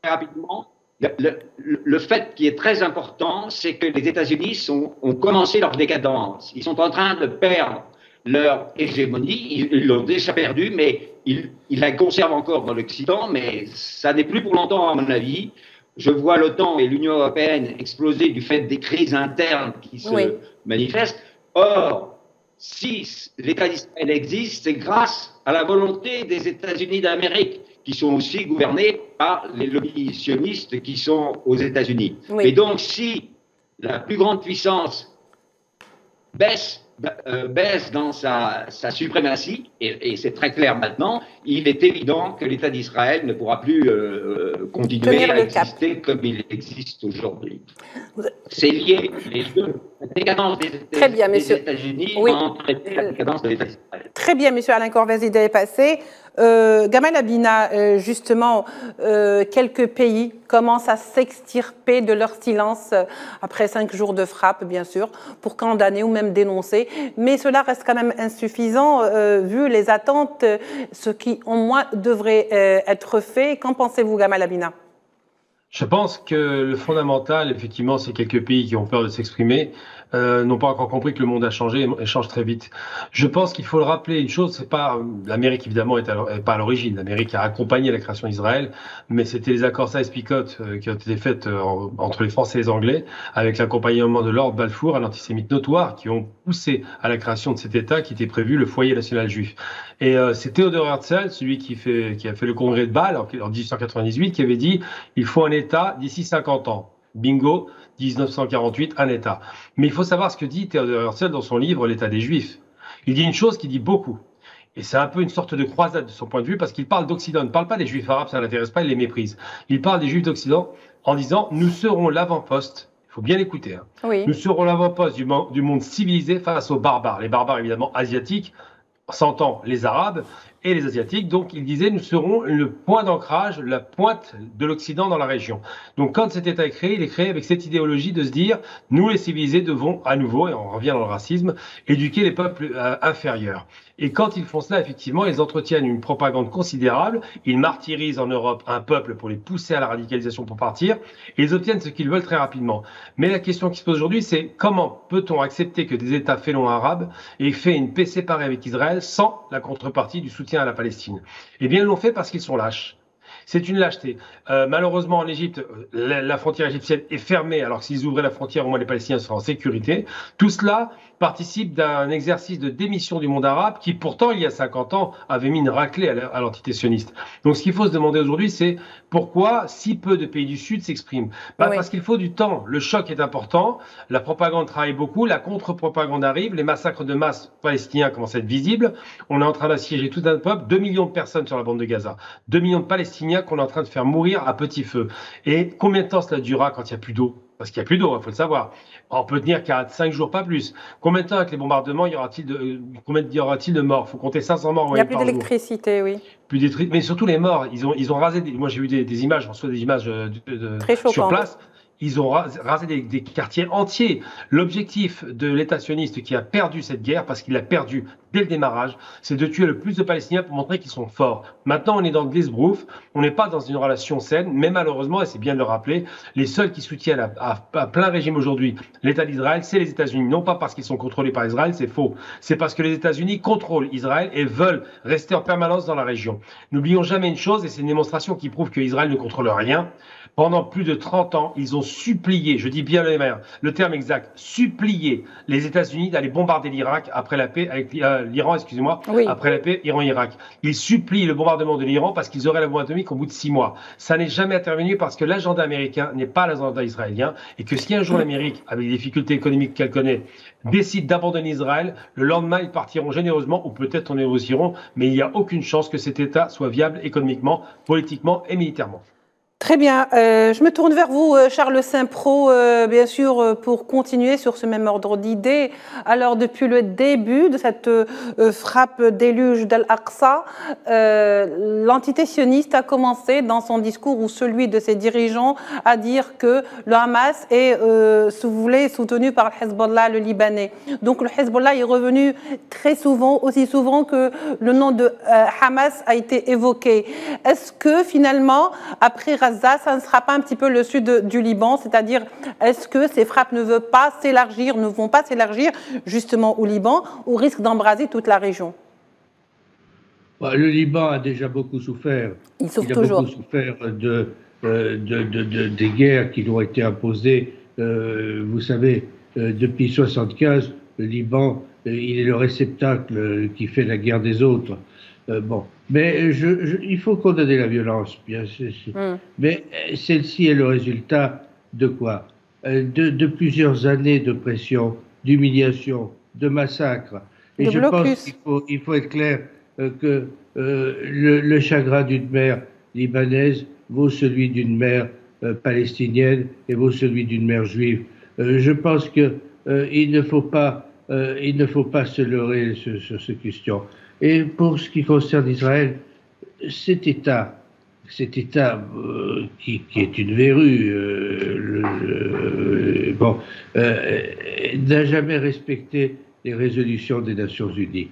rapidement. Le fait qui est très important, c'est que les États-Unis ont commencé leur décadence. Ils sont en train de perdre leur hégémonie. Ils l'ont déjà perdue, mais ils la conservent encore dans l'Occident, mais ça n'est plus pour longtemps, à mon avis. je vois l'OTAN et l'Union européenne exploser du fait des crises internes qui se manifestent. Or, si l'État d'Israël existe, c'est grâce à la volonté des États-Unis d'Amérique, qui sont aussi gouvernés par les lobbies sionistes qui sont aux États-Unis. Et donc, si la plus grande puissance baisse dans sa suprématie, et c'est très clair maintenant, il est évident que l'État d'Israël ne pourra plus continuer à exister comme il existe aujourd'hui. C'est lié, les deux. La décadence des États-Unis a entraîné la décadence de l'État d'Israël. Très bien, monsieur Alain Corvès-Idé est passé. Gamal Abina, justement, quelques pays commencent à s'extirper de leur silence après 5 jours de frappe, bien sûr, pour condamner ou même dénoncer. Mais cela reste quand même insuffisant, vu les attentes, ce qui, au moins, devrait être fait. Qu'en pensez-vous, Gamal Abina ? Je pense que le fondamental, effectivement, c'est quelques pays qui ont peur de s'exprimer, n'ont pas encore compris que le monde a changé et change très vite. Je pense qu'il faut le rappeler, une chose, c'est pas l'Amérique évidemment est pas à l'origine. L'Amérique a accompagné la création d'Israël, mais c'était les accords Sykes-Picot qui ont été faits entre les Français et les Anglais, avec l'accompagnement de Lord Balfour, un antisémite notoire, qui ont poussé à la création de cet État qui était prévu, le foyer national juif. Et c'est Theodor Herzl, celui qui a fait le congrès de Bâle en 1898, qui avait dit il faut un État d'ici 50 ans. Bingo, 1948, un État. Mais il faut savoir ce que dit Theodor Herzl dans son livre L'État des Juifs. Il dit une chose qui dit beaucoup. Et c'est un peu une sorte de croisade de son point de vue, parce qu'il parle d'Occident. Il ne parle pas des Juifs arabes, ça ne l'intéresse pas, il les méprise. Il parle des Juifs d'Occident en disant nous serons l'avant-poste. Il faut bien l'écouter. Nous serons l'avant-poste du monde civilisé face aux barbares. Les barbares, évidemment, asiatiques, s'entend les Arabes et les Asiatiques. Donc, il disait, nous serons le point d'ancrage, la pointe de l'Occident dans la région. Donc, quand cet État est créé, il est créé avec cette idéologie de se dire, nous, les civilisés, devons à nouveau, et on revient dans le racisme, éduquer les peuples inférieurs. Et quand ils font cela, effectivement, ils entretiennent une propagande considérable. Ils martyrisent en Europe un peuple pour les pousser à la radicalisation pour partir. Et ils obtiennent ce qu'ils veulent très rapidement. Mais la question qui se pose aujourd'hui, c'est comment peut-on accepter que des États félons arabes aient fait une paix séparée avec Israël sans la contrepartie du soutien à la Palestine? Eh bien, ils l'ont fait parce qu'ils sont lâches. C'est une lâcheté. Malheureusement, en Égypte, la frontière égyptienne est fermée, alors que s'ils ouvraient la frontière, au moins les Palestiniens seraient en sécurité. Tout cela participe d'un exercice de démission du monde arabe qui, pourtant, il y a 50 ans, avait mis une raclée à l'entité sioniste. Donc, ce qu'il faut se demander aujourd'hui, c'est pourquoi si peu de pays du Sud s'expriment. Parce qu'il faut du temps. Le choc est important. La propagande travaille beaucoup. La contre-propagande arrive. Les massacres de masse palestiniens commencent à être visibles. On est en train d'assiéger tout un peuple. 2 millions de personnes sur la bande de Gaza. 2 millions de Palestiniens qu'on est en train de faire mourir à petit feu. Et combien de temps cela durera quand il n'y a plus d'eau? Parce qu'il n'y a plus d'eau, il faut le savoir. On peut tenir qu'à 5 jours, pas plus. Combien de temps avec les bombardements combien y aura-t-il de morts? Il faut compter 500 morts. Il n'y a plus d'électricité, oui. Plus mais surtout les morts. Ils ont rasé. Moi, j'ai vu des images, je reçois des images sur place. Ils ont rasé des quartiers entiers. L'objectif de l'État sioniste qui a perdu cette guerre, parce qu'il a perdu dès le démarrage, c'est de tuer le plus de Palestiniens pour montrer qu'ils sont forts. Maintenant, on est dans le Glisbrouf, on n'est pas dans une relation saine, mais malheureusement, et c'est bien de le rappeler, les seuls qui soutiennent à plein régime aujourd'hui l'État d'Israël, c'est les États-Unis. Non pas parce qu'ils sont contrôlés par Israël, c'est faux. C'est parce que les États-Unis contrôlent Israël et veulent rester en permanence dans la région. N'oublions jamais une chose, et c'est une démonstration qui prouve qu'Israël ne contrôle rien. Pendant plus de 30 ans, ils ont supplié, je dis bien le terme exact, supplié les États-Unis d'aller bombarder l'Irak après la paix avec l'Iran, après la paix Iran-Irak. Ils supplient le bombardement de l'Iran parce qu'ils auraient la bombe atomique au bout de 6 mois. Ça n'est jamais intervenu parce que l'agenda américain n'est pas l'agenda israélien et que si un jour l'Amérique, avec les difficultés économiques qu'elle connaît, décide d'abandonner Israël, le lendemain, ils partiront généreusement ou peut-être en négocieront, mais il n'y a aucune chance que cet État soit viable économiquement, politiquement et militairement. Très bien. Je me tourne vers vous, Charles Saint-Pro, bien sûr, pour continuer sur ce même ordre d'idées. Alors, depuis le début de cette frappe déluge d'Al-Aqsa, l'entité sioniste a commencé dans son discours, ou celui de ses dirigeants, à dire que le Hamas est, si vous voulez, soutenu par le Hezbollah, le Libanais. Donc, le Hezbollah est revenu très souvent, aussi souvent que le nom de Hamas a été évoqué. Est-ce que, finalement, après ça ne sera pas un petit peu le sud du Liban, c'est-à-dire est-ce que ces frappes ne vont pas s'élargir justement au Liban, au risque d'embraser toute la région? Le Liban a déjà beaucoup souffert. Il souffre toujours. Beaucoup souffert des guerres qui nous ont été imposées. Vous savez, depuis 1975, le Liban, il est le réceptacle qui fait la guerre des autres. Bon, mais il faut condamner la violence, bien sûr. Mais celle-ci est le résultat de quoi? De plusieurs années de pression, d'humiliation, de massacre. Et je pense qu'il faut être clair que le chagrin d'une mère libanaise vaut celui d'une mère palestinienne et vaut celui d'une mère juive. Je pense que il ne faut pas se leurrer sur cette question. Et pour ce qui concerne Israël, cet État qui est une verrue, n'a jamais respecté les résolutions des Nations Unies.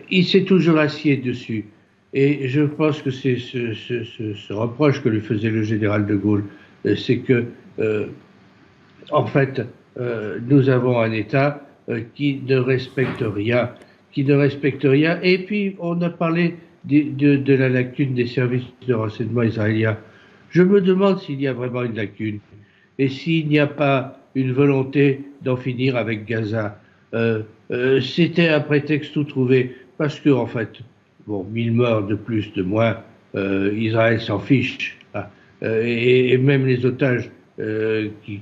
Il s'est toujours assied dessus. Et je pense que c'est ce reproche que lui faisait le général de Gaulle, c'est que, en fait, nous avons un État qui ne respecte rien, Et puis, on a parlé de la lacune des services de renseignement israéliens. Je me demande s'il y a vraiment une lacune et s'il n'y a pas une volonté d'en finir avec Gaza. C'était un prétexte tout trouvé parce que, en fait, bon, 1000 morts de plus, de moins, Israël s'en fiche. Hein. Et même les otages qui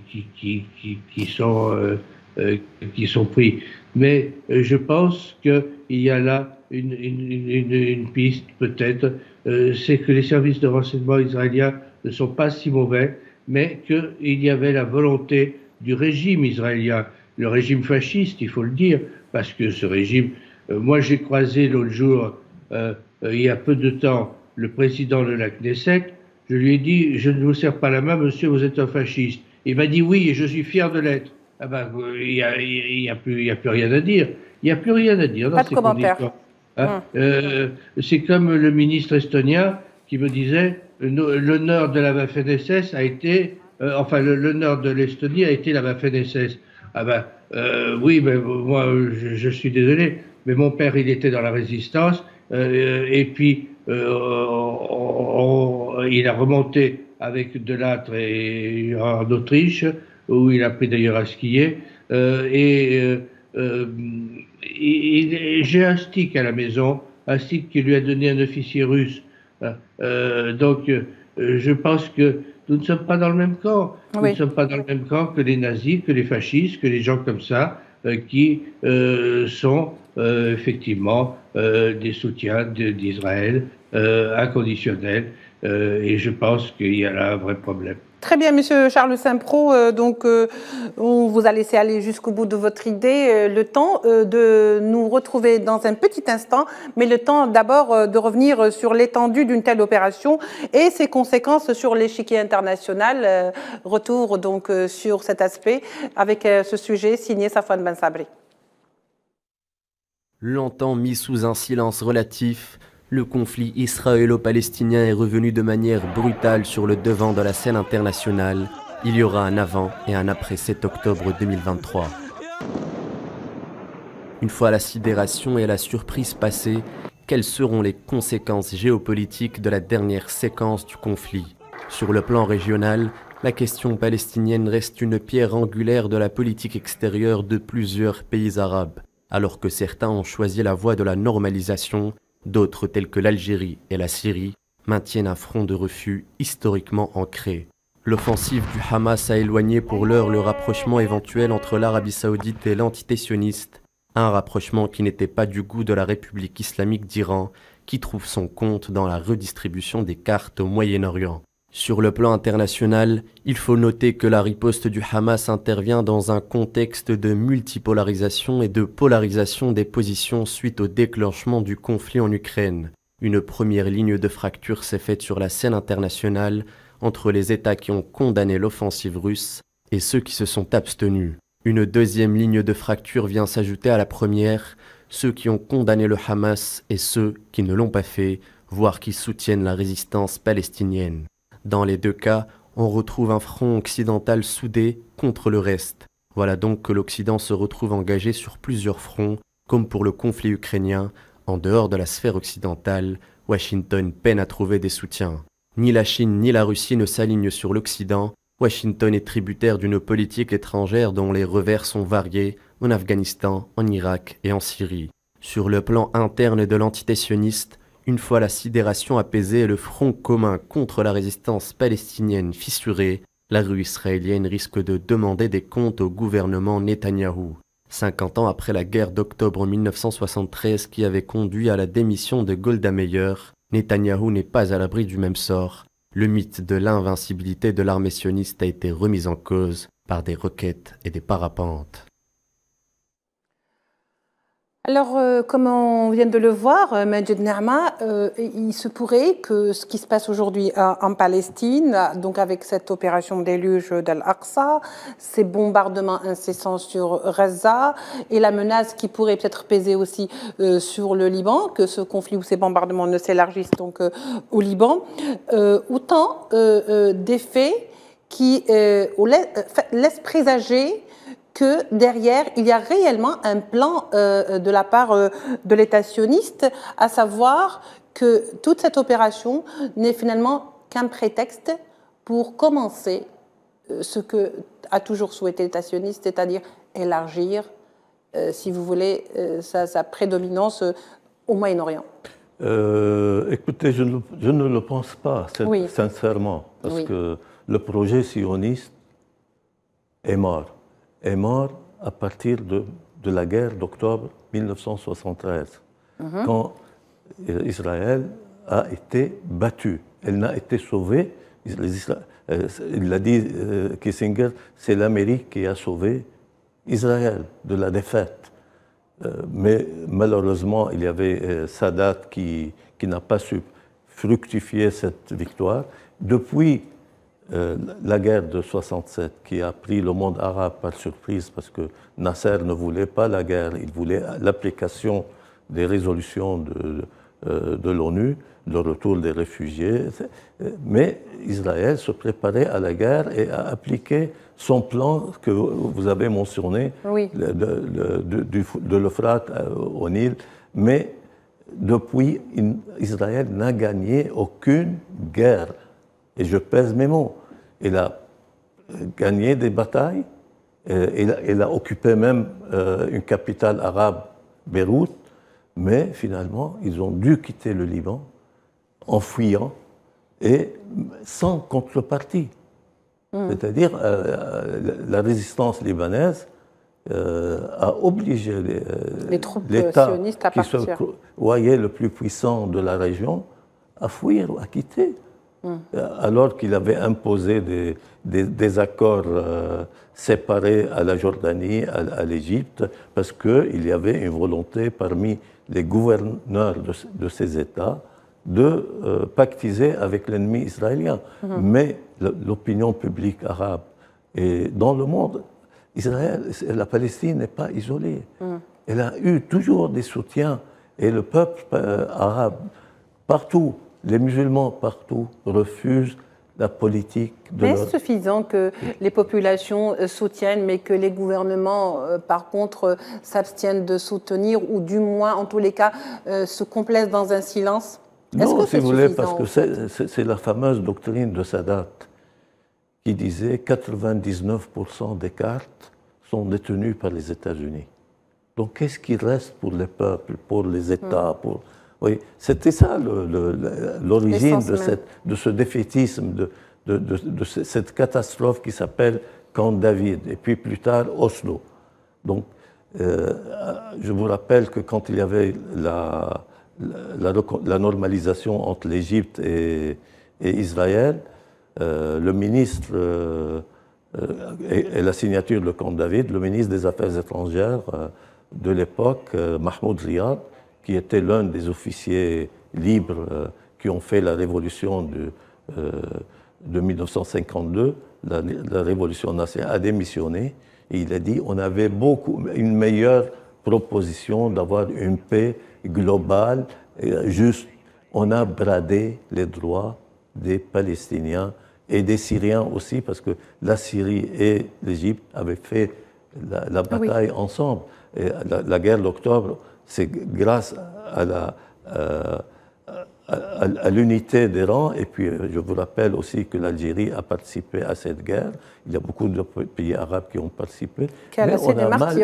sont pris. Mais je pense qu'il y a là une piste, peut-être, c'est que les services de renseignement israéliens ne sont pas si mauvais, mais qu'il y avait la volonté du régime israélien, le régime fasciste, il faut le dire, parce que ce régime... moi, j'ai croisé l'autre jour, il y a peu de temps, le président de la Knesset. Je lui ai dit, je ne vous serre pas la main, monsieur, vous êtes un fasciste. Il m'a dit oui, et je suis fier de l'être. Ah ben, il y a plus rien à dire. Il n'y a plus rien à dire dans ces conditions. Hein? C'est comme le ministre estonien qui me disait, l'honneur de la Waffen-SS a été, l'honneur de l'Estonie a été la Waffen-SS. Ah ben, oui, mais moi, je suis désolé, mais mon père, il était dans la résistance, et puis il a remonté avec de l'âtre en Autriche, où il a appris d'ailleurs à skier, j'ai un stick à la maison, un stick qui lui a donné un officier russe. Donc, je pense que nous ne sommes pas dans le même camp. Oui. Nous ne sommes pas dans le même camp que les nazis, que les fascistes, que les gens comme ça, qui sont effectivement des soutiens d'Israël inconditionnels. Et je pense qu'il y a là un vrai problème. Très bien, Monsieur Charles Saint-Pro. Donc, on vous a laissé aller jusqu'au bout de votre idée. Le temps de nous retrouver dans un petit instant, mais le temps d'abord de revenir sur l'étendue d'une telle opération et ses conséquences sur l'échiquier international. Retour donc sur cet aspect avec ce sujet signé Safwan Ben Sabri. Longtemps mis sous un silence relatif, le conflit israélo-palestinien est revenu de manière brutale sur le devant de la scène internationale. Il y aura un avant et un après 7 octobre 2023. Une fois la sidération et la surprise passées, quelles seront les conséquences géopolitiques de la dernière séquence du conflit? Sur le plan régional, la question palestinienne reste une pierre angulaire de la politique extérieure de plusieurs pays arabes. Alors que certains ont choisi la voie de la normalisation, d'autres, tels que l'Algérie et la Syrie, maintiennent un front de refus historiquement ancré. L'offensive du Hamas a éloigné pour l'heure le rapprochement éventuel entre l'Arabie saoudite et l'entité sioniste, un rapprochement qui n'était pas du goût de la République islamique d'Iran, qui trouve son compte dans la redistribution des cartes au Moyen-Orient. Sur le plan international, il faut noter que la riposte du Hamas intervient dans un contexte de multipolarisation et de polarisation des positions suite au déclenchement du conflit en Ukraine. Une première ligne de fracture s'est faite sur la scène internationale entre les États qui ont condamné l'offensive russe et ceux qui se sont abstenus. Une deuxième ligne de fracture vient s'ajouter à la première, ceux qui ont condamné le Hamas et ceux qui ne l'ont pas fait, voire qui soutiennent la résistance palestinienne. Dans les deux cas, on retrouve un front occidental soudé contre le reste. Voilà donc que l'Occident se retrouve engagé sur plusieurs fronts, comme pour le conflit ukrainien. En dehors de la sphère occidentale, Washington peine à trouver des soutiens. Ni la Chine ni la Russie ne s'alignent sur l'Occident. Washington est tributaire d'une politique étrangère dont les revers sont variés en Afghanistan, en Irak et en Syrie. Sur le plan interne de l'entité sioniste, une fois la sidération apaisée et le front commun contre la résistance palestinienne fissuré, la rue israélienne risque de demander des comptes au gouvernement Netanyahou. 50 ans après la guerre d'octobre 1973 qui avait conduit à la démission de Golda Meir, Netanyahou n'est pas à l'abri du même sort. Le mythe de l'invincibilité de l'armée sioniste a été remis en cause par des roquettes et des parapentes. Alors, comme on vient de le voir, Majed Nahma, il se pourrait que ce qui se passe aujourd'hui en Palestine, donc avec cette opération déluge d'Al-Aqsa, ces bombardements incessants sur Gaza et la menace qui pourrait peut-être peser aussi sur le Liban, que ce conflit ou ces bombardements ne s'élargissent donc au Liban, autant d'effets qui laissent présager que derrière, il y a réellement un plan de la part de l'État sioniste, à savoir que toute cette opération n'est finalement qu'un prétexte pour commencer ce que a toujours souhaité l'État sioniste, c'est-à-dire élargir, si vous voulez, sa prédominance au Moyen-Orient. Écoutez, je ne le pense pas, oui, sincèrement, parce oui, que le projet sioniste est mort à partir de la guerre d'octobre 1973, quand Israël a été battu. Elle n'a été sauvée. Il l'a dit Kissinger, c'est l'Amérique qui a sauvé Israël de la défaite. Mais malheureusement, il y avait Sadat qui n'a pas su fructifier cette victoire. Depuis la guerre de 67 qui a pris le monde arabe par surprise parce que Nasser ne voulait pas la guerre, il voulait l'application des résolutions de l'ONU, le retour des réfugiés. Mais Israël se préparait à la guerre et a appliqué son plan que vous avez mentionné, oui, de l'Euphrate au Nil. Mais depuis, Israël n'a gagné aucune guerre. Et je pèse mes mots. Il a gagné des batailles, il a occupé même une capitale arabe, Beyrouth, mais finalement, ils ont dû quitter le Liban en fuyant et sans contrepartie. C'est-à-dire, la résistance libanaise a obligé les troupes l'État sionistes à partir, qui se voyait le plus puissant de la région à fuir, à quitter. Alors qu'il avait imposé des accords séparés à la Jordanie, à l'Égypte, parce qu'il y avait une volonté parmi les gouverneurs de ces États de pactiser avec l'ennemi israélien. Mais l'opinion publique arabe et dans le monde, la Palestine n'est pas isolée. Elle a eu toujours des soutiens et le peuple arabe, partout, les musulmans partout refusent la politique de Mais est-ce suffisant que les populations soutiennent, mais que les gouvernements, par contre, s'abstiennent de soutenir, ou du moins, en tous les cas, se complaisent dans un silence? Non, si vous voulez, parce que c'est la fameuse doctrine de Sadat qui disait 99% des cartes sont détenues par les États-Unis. Donc, qu'est-ce qui reste pour les peuples, pour les États, Oui, c'était ça l'origine de ce défaitisme, de cette catastrophe qui s'appelle Camp David, et puis plus tard Oslo. Donc, je vous rappelle que quand il y avait la normalisation entre l'Égypte et Israël, le ministre, et la signature de Camp David, le ministre des Affaires étrangères de l'époque, Mahmoud Riyad, qui était l'un des officiers libres qui ont fait la révolution de 1952, la révolution nationale, a démissionné. Et il a dit on avait une meilleure proposition d'avoir une paix globale, juste. On a bradé les droits des Palestiniens et des Syriens aussi, parce que la Syrie et l'Égypte avaient fait la bataille ensemble. Et la guerre d'octobre, c'est grâce à à l'unité des rangs. Et puis, je vous rappelle aussi que l'Algérie a participé à cette guerre. Il y a beaucoup de pays arabes qui ont participé. Mais on a mal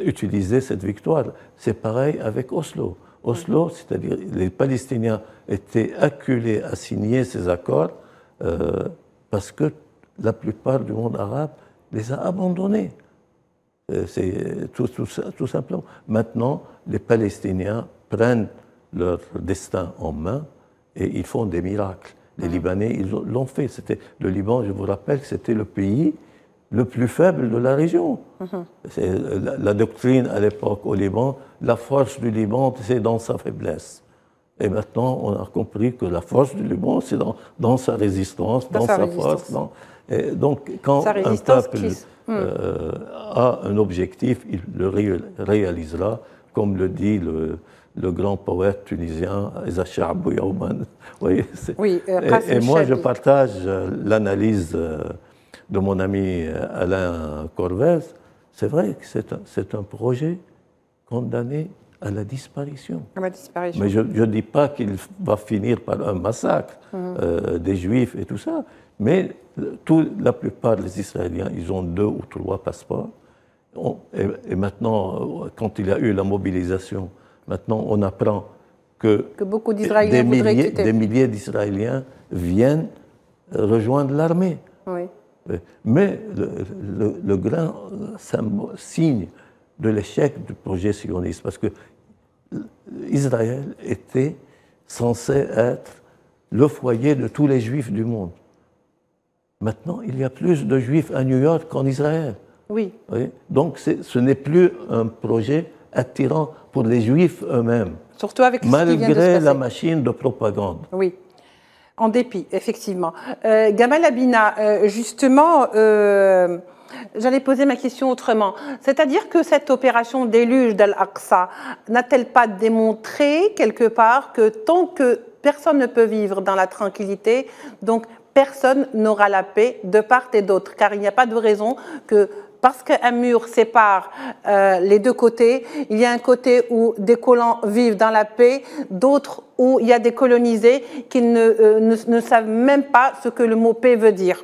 utilisé cette victoire. C'est pareil avec Oslo. Oslo, c'est-à-dire les Palestiniens étaient acculés à signer ces accords parce que la plupart du monde arabe les a abandonnés. C'est tout simplement. Maintenant, les Palestiniens prennent leur destin en main et ils font des miracles. Les Libanais, ils l'ont fait. Le Liban, je vous rappelle que c'était le pays le plus faible de la région. La doctrine à l'époque au Liban, la force du Liban, c'est dans sa faiblesse. Et maintenant, on a compris que la force du Liban, c'est dans sa résistance, dans sa force. Et donc, quand un peuple a un objectif, il le réalisera, comme le dit le grand poète tunisien, Iza Sha'bu Yawman. Oui, et moi, je partage l'analyse de mon ami Alain Corvez. C'est vrai que c'est un projet condamné à la disparition. Mais je ne dis pas qu'il va finir par un massacre des Juifs et tout ça, mais la plupart des Israéliens, ils ont 2 ou 3 passeports. Et maintenant, quand il y a eu la mobilisation, maintenant on apprend que beaucoup d'Israéliens voudraient quitter. Des milliers d'Israéliens viennent rejoindre l'armée. Oui. Mais le grand signe de l'échec du projet sioniste, parce que Israël était censé être le foyer de tous les Juifs du monde. Maintenant, il y a plus de Juifs à New York qu'en Israël. Oui. Donc, ce n'est plus un projet attirant pour les Juifs eux-mêmes. Surtout avec ce qui vient de se passer. Malgré la machine de propagande. Oui. En dépit, effectivement. Gamal Abina, justement, j'allais poser ma question autrement. C'est-à-dire que cette opération déluge d'Al-Aqsa n'a-t-elle pas démontré quelque part que tant que personne ne peut vivre dans la tranquillité, donc personne n'aura la paix de part et d'autre, car il n'y a pas de raison que parce qu'un mur sépare les deux côtés, il y a un côté où des colons vivent dans la paix, d'autres où il y a des colonisés qui ne savent même pas ce que le mot paix veut dire.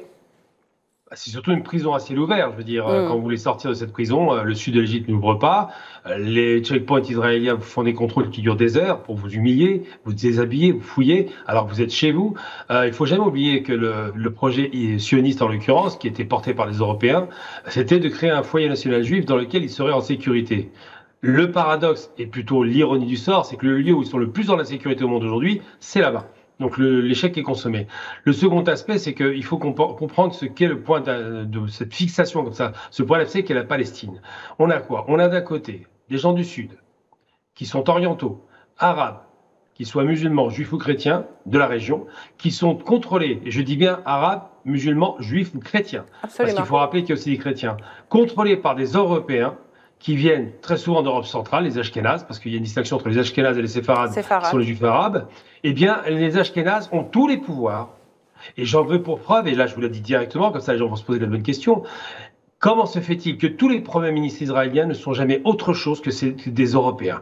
C'est surtout une prison à ciel ouvert. Je veux dire, quand vous voulez sortir de cette prison, le sud de l'Égypte n'ouvre pas. Les checkpoints israéliens vous font des contrôles qui durent des heures pour vous humilier, vous déshabiller, vous fouiller, alors que vous êtes chez vous. Il ne faut jamais oublier que le projet sioniste, en l'occurrence, qui était porté par les Européens, c'était de créer un foyer national juif dans lequel ils seraient en sécurité. Le paradoxe, et plutôt l'ironie du sort, c'est que le lieu où ils sont le plus dans la sécurité au monde aujourd'hui, c'est là-bas. Donc l'échec est consommé. Le second aspect, c'est qu'il faut comprendre ce qu'est le point de cette fixation comme ça, ce point d'accès qu'est la Palestine. On a quoi? On a d'un côté des gens du Sud qui sont orientaux, arabes, qui soient musulmans, juifs ou chrétiens de la région, qui sont contrôlés, et je dis bien arabes, musulmans, juifs ou chrétiens. Absolument. Parce qu'il faut rappeler qu'il y a aussi des chrétiens, contrôlés par des Européens qui viennent très souvent d'Europe centrale, les Ashkénazes, parce qu'il y a une distinction entre les Ashkénazes et les Séfarades, qui sont les Juifs arabes. Eh bien, les Ashkénazes ont tous les pouvoirs. Et j'en veux pour preuve, et là je vous l'ai dit directement, comme ça les gens vont se poser la bonne question, comment se fait-il que tous les premiers ministres israéliens ne sont jamais autre chose que des Européens?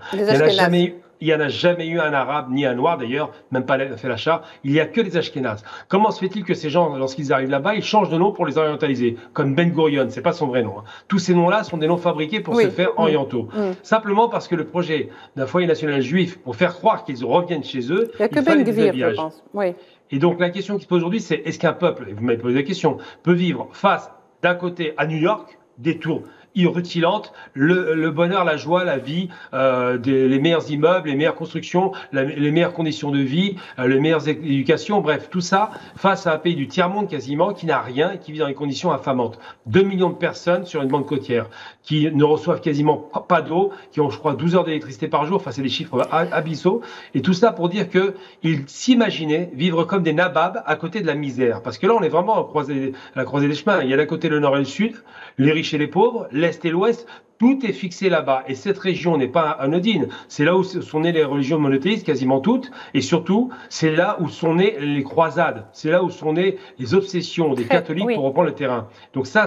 Il n'y en a jamais eu un arabe, ni un noir d'ailleurs, même pas fait l'achat, il n'y a que les Ashkénazes. Comment se fait-il que ces gens, lorsqu'ils arrivent là-bas, ils changent de nom pour les orientaliser? Comme Ben Gurion, c'est pas son vrai nom. Tous ces noms-là sont des noms fabriqués pour se faire orientaux. Simplement parce que le projet d'un foyer national juif, pour faire croire qu'ils reviennent chez eux, il n'y a que Ben Gvir, je pense. Oui. Et donc la question qui se pose aujourd'hui, c'est est-ce qu'un peuple, et vous m'avez posé la question, peut vivre face d'un côté à New York, des tours rutilantes, le bonheur, la joie, la vie, les meilleurs immeubles, les meilleures constructions, les meilleures conditions de vie, les meilleures éducations, bref, tout ça face à un pays du tiers-monde quasiment qui n'a rien et qui vit dans des conditions infamantes. 2 millions de personnes sur une bande côtière qui ne reçoivent quasiment pas d'eau, qui ont, je crois, 12 heures d'électricité par jour, enfin c'est des chiffres abyssaux, et tout ça pour dire qu'ils s'imaginaient vivre comme des nababs à côté de la misère. Parce que là, on est vraiment à la croisée des chemins. Il y a d'un côté le nord et le sud, les riches et les pauvres, l'est l'Est et l'Ouest, tout est fixé là-bas. Et cette région n'est pas anodine. C'est là où sont nées les religions monothéistes, quasiment toutes. Et surtout, c'est là où sont nées les croisades. C'est là où sont nées les obsessions des catholiques pour reprendre le terrain. Donc ça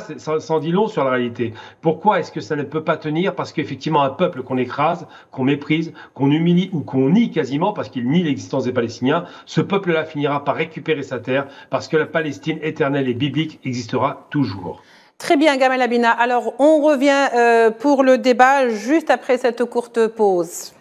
en dit long sur la réalité. Pourquoi est-ce que ça ne peut pas tenir? Parce qu'effectivement, un peuple qu'on écrase, qu'on méprise, qu'on humilie ou qu'on nie quasiment, parce qu'il nie l'existence des Palestiniens, ce peuple-là finira par récupérer sa terre, parce que la Palestine éternelle et biblique existera toujours. Très bien, Gamal Abina. Alors, on revient pour le débat juste après cette courte pause.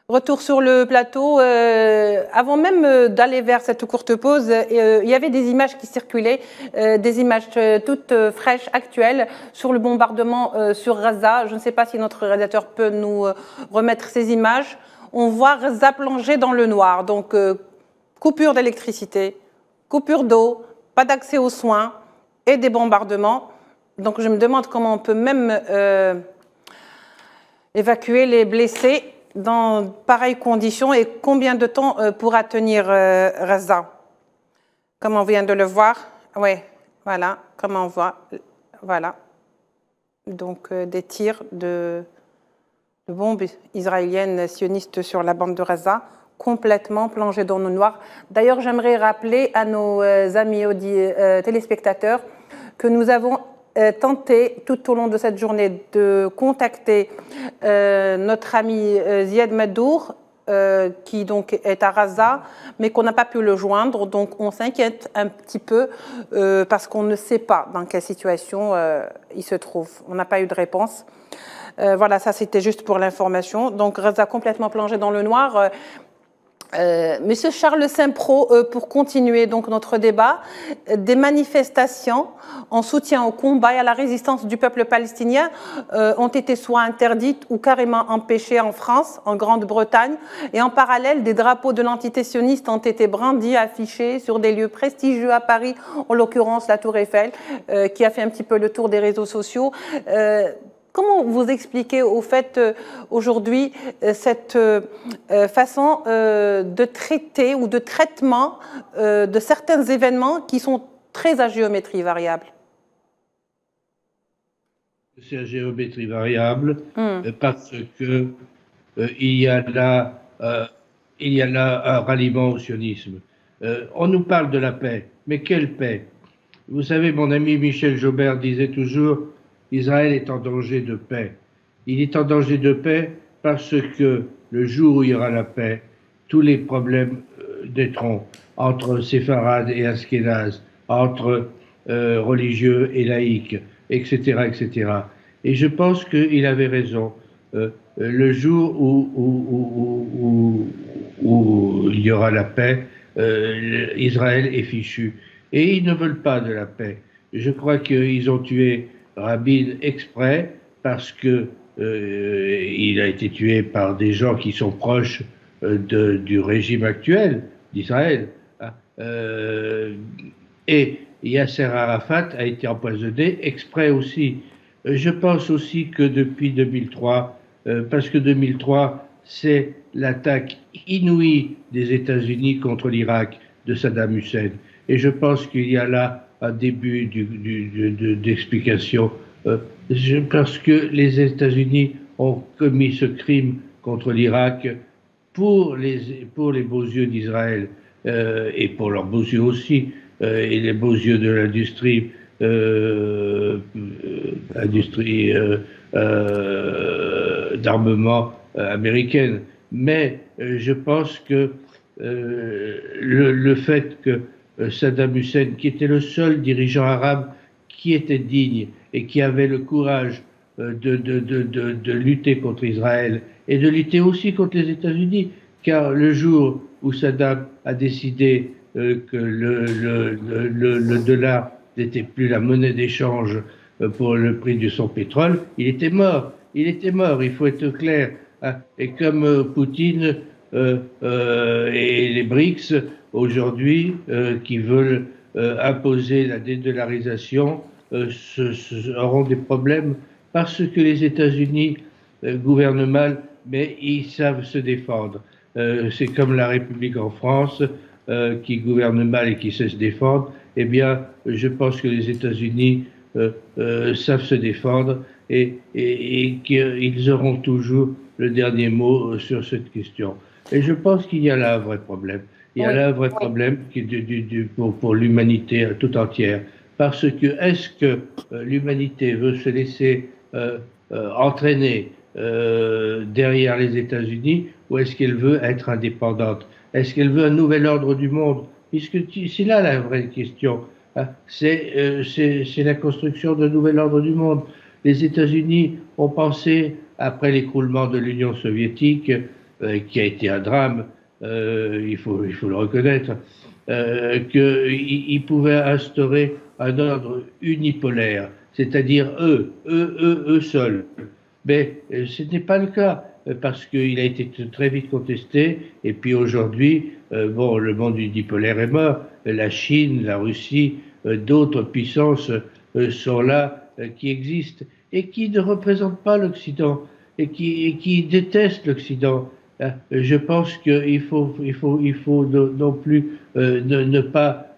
Retour sur le plateau. Avant même d'aller vers cette courte pause, il y avait des images qui circulaient, des images toutes fraîches, actuelles, sur le bombardement sur Gaza. Je ne sais pas si notre réalisateur peut nous remettre ces images. On voit Gaza plonger dans le noir. Donc, coupure d'électricité, coupure d'eau, pas d'accès aux soins et des bombardements. Donc, je me demande comment on peut même évacuer les blessés dans pareilles conditions et combien de temps pourra tenir Gaza. Comme on vient de le voir, oui, voilà, comme on voit, voilà. Donc des tirs de bombes israéliennes sionistes sur la bande de Gaza, complètement plongés dans le noir. D'ailleurs, j'aimerais rappeler à nos amis téléspectateurs que nous avons tenté tout au long de cette journée de contacter notre ami Ziad Madour, qui donc est à Gaza, mais qu'on n'a pas pu le joindre. Donc on s'inquiète un petit peu parce qu'on ne sait pas dans quelle situation il se trouve. On n'a pas eu de réponse. Voilà, ça c'était juste pour l'information. Donc Gaza complètement plongé dans le noir. Monsieur Charles Saint-Pro, pour continuer donc notre débat, des manifestations en soutien au combat et à la résistance du peuple palestinien ont été soit interdites ou carrément empêchées en France, en Grande-Bretagne, et en parallèle, des drapeaux de l'entité sioniste ont été brandis, affichés sur des lieux prestigieux à Paris, en l'occurrence la Tour Eiffel, qui a fait un petit peu le tour des réseaux sociaux. Comment vous expliquez au fait aujourd'hui cette façon de traiter ou de traitement de certains événements qui sont très à géométrie variable? C'est à géométrie variable parce que il y a là un ralliement au sionisme. On nous parle de la paix, mais quelle paix? Vous savez, mon ami Michel Jaubert disait toujours: Israël est en danger de paix. Il est en danger de paix parce que le jour où il y aura la paix, tous les problèmes naîtront entre séfarades et ashkénazes, entre religieux et laïcs, etc., etc. Et je pense qu'il avait raison. Le jour où il y aura la paix, Israël est fichu. Et ils ne veulent pas de la paix. Je crois qu'ils ont tué Rabin exprès parce que il a été tué par des gens qui sont proches du régime actuel d'Israël. Et Yasser Arafat a été empoisonné exprès aussi. Je pense aussi que depuis 2003, parce que 2003, c'est l'attaque inouïe des États-Unis contre l'Irak de Saddam Hussein. Et je pense qu'il y a là un début d'explication, parce que les États-Unis ont commis ce crime contre l'Irak pour les beaux yeux d'Israël et pour leurs beaux yeux aussi, et les beaux yeux de l'industrie d'armement américaine. Mais je pense que le fait que Saddam Hussein, qui était le seul dirigeant arabe qui était digne et qui avait le courage de lutter contre Israël et de lutter aussi contre les États-Unis, car le jour où Saddam a décidé que le dollar n'était plus la monnaie d'échange pour le prix de son pétrole, il était mort. Il était mort, il faut être clair. Et comme Poutine et les BRICS aujourd'hui qui veulent imposer la dédollarisation auront des problèmes parce que les États-Unis gouvernent mal, mais ils savent se défendre. C'est comme la République en France qui gouverne mal et qui sait se défendre. Eh bien, je pense que les États-Unis savent se défendre et qu'ils auront toujours le dernier mot sur cette question. Et je pense qu'il y a là un vrai problème. Il y a là un vrai problème pour l'humanité tout entière. Parce que est-ce que l'humanité veut se laisser entraîner derrière les États-Unis ou est-ce qu'elle veut être indépendante? Est-ce qu'elle veut un nouvel ordre du monde? Puisque c'est là la vraie question. Hein. C'est la construction d'un nouvel ordre du monde. Les États-Unis ont pensé, après l'écroulement de l'Union soviétique, qui a été un drame, il faut le reconnaître, qu'ils pouvaient instaurer un ordre unipolaire, c'est-à-dire eux seuls. Mais ce n'est pas le cas, parce qu'il a été très vite contesté, et puis aujourd'hui, bon, le monde unipolaire est mort, la Chine, la Russie, d'autres puissances sont là, qui existent, et qui ne représentent pas l'Occident, et qui détestent l'Occident. Je pense qu'il faut non plus ne pas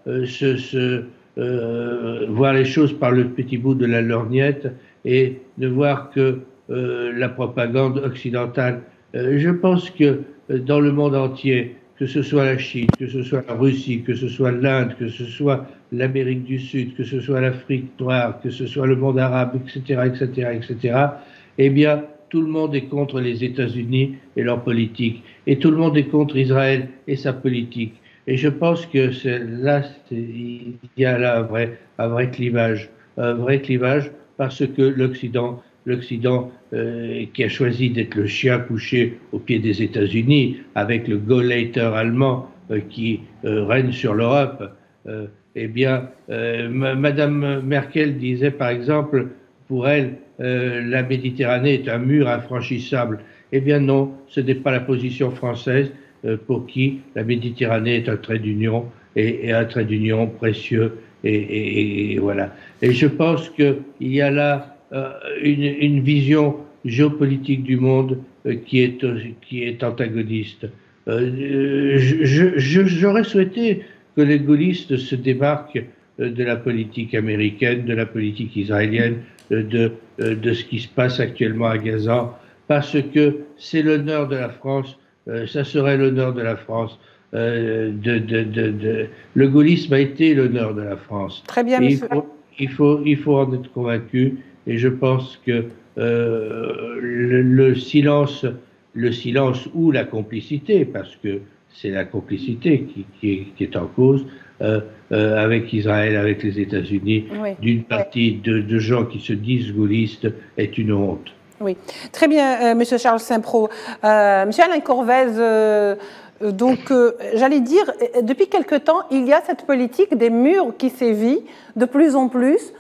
voir les choses par le petit bout de la lorgnette et de voir que la propagande occidentale. Je pense que dans le monde entier, que ce soit la Chine, que ce soit la Russie, que ce soit l'Inde, que ce soit l'Amérique du Sud, que ce soit l'Afrique noire, que ce soit le monde arabe, etc., eh bien, tout le monde est contre les États-Unis et leur politique. Et tout le monde est contre Israël et sa politique. Et je pense que il y a là un vrai clivage. Un vrai clivage parce que l'Occident qui a choisi d'être le chien couché au pied des États-Unis, avec le Gauleiter allemand qui règne sur l'Europe, eh bien, Madame Merkel disait par exemple, pour elle, la Méditerranée est un mur infranchissable. Eh bien non, ce n'est pas la position française pour qui la Méditerranée est un trait d'union et un trait d'union précieux. Et voilà. Et je pense qu'il y a là une vision géopolitique du monde qui est antagoniste. J'aurais souhaité que les gaullistes se démarquent de la politique américaine, de la politique israélienne, de ce qui se passe actuellement à Gaza, parce que c'est l'honneur de la France, ça serait l'honneur de la France. Le gaullisme a été l'honneur de la France. Très bien, monsieur. Il faut en être convaincu, et je pense que le silence ou la complicité, parce que c'est la complicité qui est en cause, avec Israël, avec les États-Unis, oui, d'une partie de gens qui se disent gaullistes, est une honte. Oui, très bien, Monsieur Charles Saint-Pro. Monsieur Alain Corvez, donc, j'allais dire, depuis quelque temps, il y a cette politique des murs qui sévit de plus en plus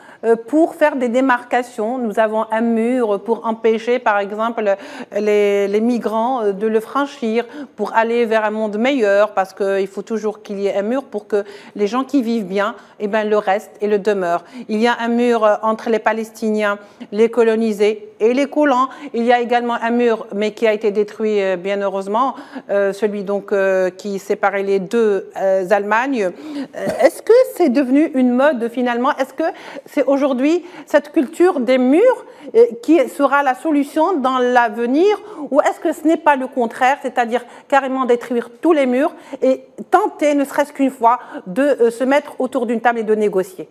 pour faire des démarcations. Nous avons un mur pour empêcher, par exemple, les migrants de le franchir, pour aller vers un monde meilleur, parce qu'il faut toujours qu'il y ait un mur pour que les gens qui vivent bien, eh ben, le restent et le demeurent. Il y a un mur entre les Palestiniens, les colonisés et les colons. Il y a également un mur, mais qui a été détruit, bien heureusement, celui donc qui séparait les deux Allemagnes. Est-ce que c'est devenu une mode finalement? Est-ce que c'est aujourd'hui cette culture des murs qui sera la solution dans l'avenir, ou est-ce que ce n'est pas le contraire, c'est-à-dire carrément détruire tous les murs et tenter, ne serait-ce qu'une fois, de se mettre autour d'une table et de négocier?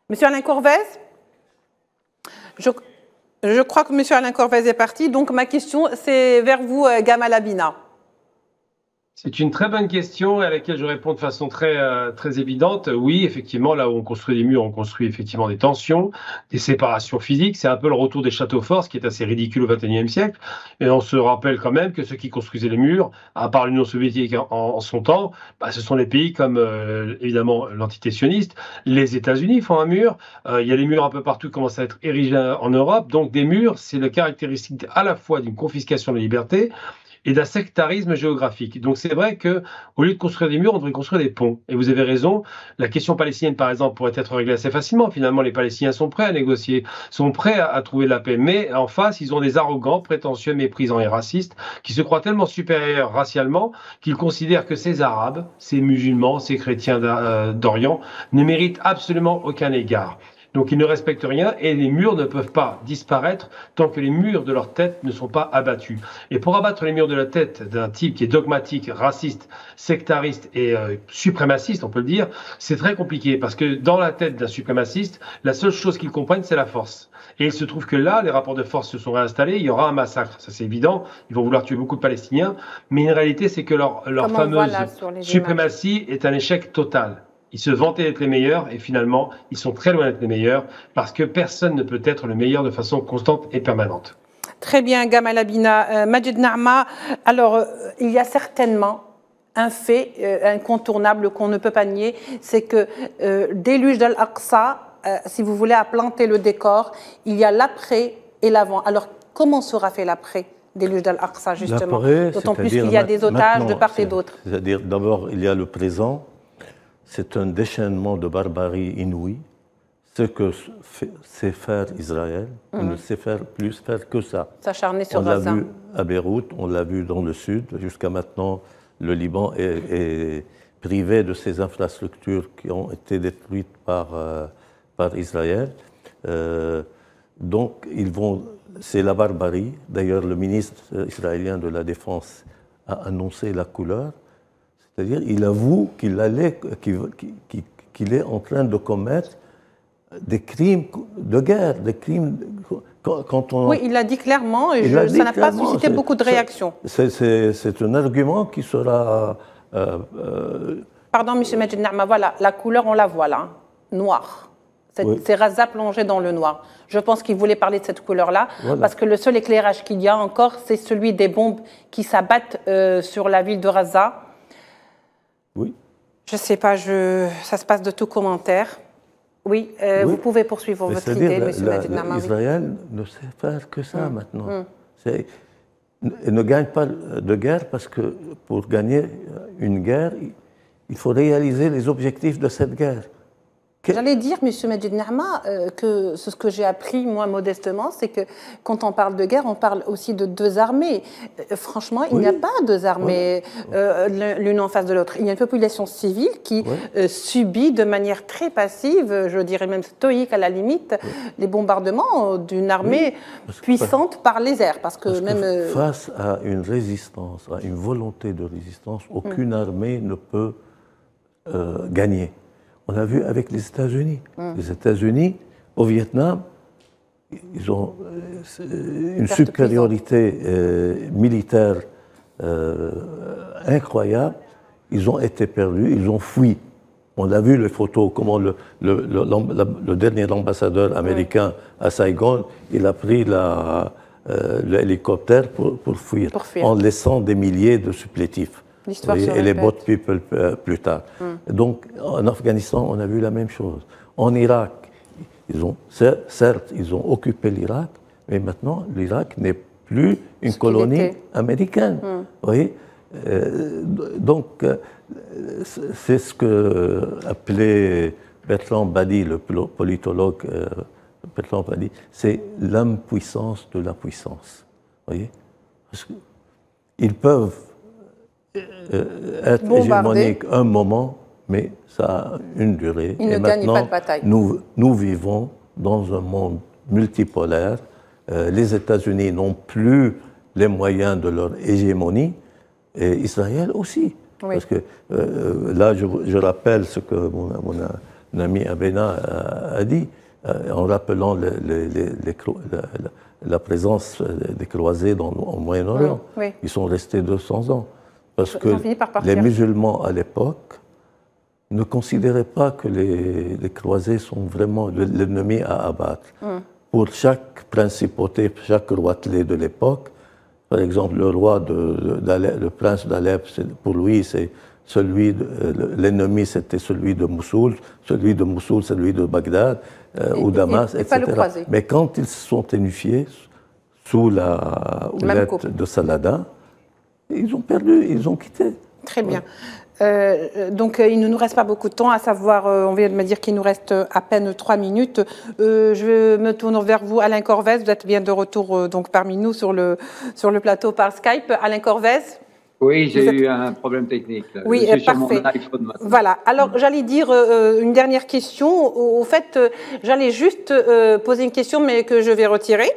Monsieur Alain Corvez? Je crois que Monsieur Alain Corvez est parti, donc ma question c'est vers vous, Gamal Abina. C'est une très bonne question à laquelle je réponds de façon très évidente. Oui, effectivement, là où on construit des murs, on construit effectivement des tensions, des séparations physiques. C'est un peu le retour des châteaux forts, ce qui est assez ridicule au XXIe siècle. Et on se rappelle quand même que ceux qui construisaient les murs, à part l'Union soviétique en son temps, bah, ce sont les pays comme évidemment l'entité sioniste. Les États-Unis font un mur. Il y a les murs un peu partout qui commencent à être érigés en Europe. Donc des murs, c'est la caractéristique à la fois d'une confiscation de liberté et d'un sectarisme géographique. Donc c'est vrai qu'au lieu de construire des murs, on devrait construire des ponts. Et vous avez raison, la question palestinienne, par exemple, pourrait être réglée assez facilement. Finalement, les Palestiniens sont prêts à négocier, sont prêts à trouver la paix. Mais en face, ils ont des arrogants, prétentieux, méprisants et racistes qui se croient tellement supérieurs racialement qu'ils considèrent que ces Arabes, ces musulmans, ces chrétiens d'Orient ne méritent absolument aucun égard. Donc ils ne respectent rien et les murs ne peuvent pas disparaître tant que les murs de leur tête ne sont pas abattus. Et pour abattre les murs de la tête d'un type qui est dogmatique, raciste, sectariste et suprémaciste, on peut le dire, c'est très compliqué parce que dans la tête d'un suprémaciste, la seule chose qu'ils comprennent, c'est la force. Et il se trouve que là, les rapports de force se sont réinstallés, il y aura un massacre, ça c'est évident, ils vont vouloir tuer beaucoup de Palestiniens, mais une réalité c'est que leur fameuse suprématie est un échec total. Ils se vantaient d'être les meilleurs et finalement, ils sont très loin d'être les meilleurs parce que personne ne peut être le meilleur de façon constante et permanente. Très bien, Gamal Abina. Majid Nahma, alors il y a certainement un fait incontournable qu'on ne peut pas nier, c'est que déluge d'Al-Aqsa, si vous voulez, a planté le décor, il y a l'après et l'avant. Alors comment sera fait l'après déluge d'Al-Aqsa, justement? D'autant plus qu'il y a des otages de part et d'autre. C'est-à-dire, d'abord, il y a le présent. C'est un déchaînement de barbarie inouïe. Ce que sait faire Israël, il ne sait plus faire que ça. S'acharner sur Gaza. On l'a vu à Beyrouth, on l'a vu dans le sud. Jusqu'à maintenant, le Liban est privé de ses infrastructures qui ont été détruites par Israël. Donc, c'est la barbarie. D'ailleurs, le ministre israélien de la Défense a annoncé la couleur. C'est-à-dire, il avoue qu'il est en train de commettre des crimes de guerre, des crimes. Oui, il l'a dit clairement et ça n'a pas suscité beaucoup de réactions. C'est un argument qui sera. Pardon, M. Majid Nahma, voilà, la couleur, on la voit là, noire. C'est Gaza plongé dans le noir. Je pense qu'il voulait parler de cette couleur-là, parce que le seul éclairage qu'il y a encore, c'est celui des bombes qui s'abattent sur la ville de Gaza. Oui. Je ne sais pas, ça se passe de tout commentaire. Oui, vous pouvez poursuivre votre idée, M. Majid Nahma. Israël ne sait faire que ça maintenant. Il ne gagne pas de guerre parce que pour gagner une guerre, il faut réaliser les objectifs de cette guerre. J'allais dire, M. Majid Nahma, que ce que j'ai appris, moi, modestement, c'est que quand on parle de guerre, on parle aussi de deux armées. Franchement, il n'y a pas deux armées l'une en face de l'autre. Il y a une population civile qui subit de manière très passive, je dirais même stoïque à la limite, les bombardements d'une armée puissante par les airs. Parce que face à une résistance, à une volonté de résistance, aucune armée ne peut gagner. On a vu avec les États-Unis. Les États-Unis, au Vietnam, ils ont une supériorité militaire incroyable. Ils ont été perdus, ils ont fui. On a vu les photos, comment le dernier ambassadeur américain à Saigon, il a pris l'hélicoptère pour fuir, en laissant des milliers de supplétifs. Et les boat people plus tard. Donc, en Afghanistan, on a vu la même chose. En Irak, certes, ils ont occupé l'Irak, mais maintenant, l'Irak n'est plus une colonie américaine. Vous voyez donc, c'est ce que appelait Bertrand Badi, le politologue Bertrand Badi, c'est l'impuissance de la puissance. Vous voyez? Parce qu'ils peuvent être hégémonique un moment, mais ça a une durée. Ils ne gagnent pas de bataille. Nous vivons dans un monde multipolaire. Les États-Unis n'ont plus les moyens de leur hégémonie, et Israël aussi. Oui. Parce que là, je rappelle ce que mon ami Abena a dit, en rappelant la présence des croisés au Moyen-Orient. Oui. Ils sont restés 200 ans. Parce que les musulmans à l'époque ne considéraient pas que les croisés sont vraiment l'ennemi à abattre. Pour chaque principauté, chaque roitelet de l'époque, par exemple le prince d'Alep, pour lui c'est l'ennemi c'était celui de Mossoul, celui de Bagdad ou Damas, etc. Mais quand ils se sont unifiés sous la houlette de Saladin, ils ont perdu, ils ont quitté. Très bien. Donc, il ne nous reste pas beaucoup de temps, à savoir, on vient de me dire qu'il nous reste à peine 3 minutes. Je me tourne vers vous, Alain Corvès. Vous êtes bien de retour donc parmi nous sur le plateau par Skype. Alain Corvès. Oui, j'ai eu un problème technique. Là. Oui, je suis parfait. sur mon iPhone maintenant. Voilà. Alors, j'allais dire une dernière question. Au fait, j'allais juste poser une question, mais que je vais retirer,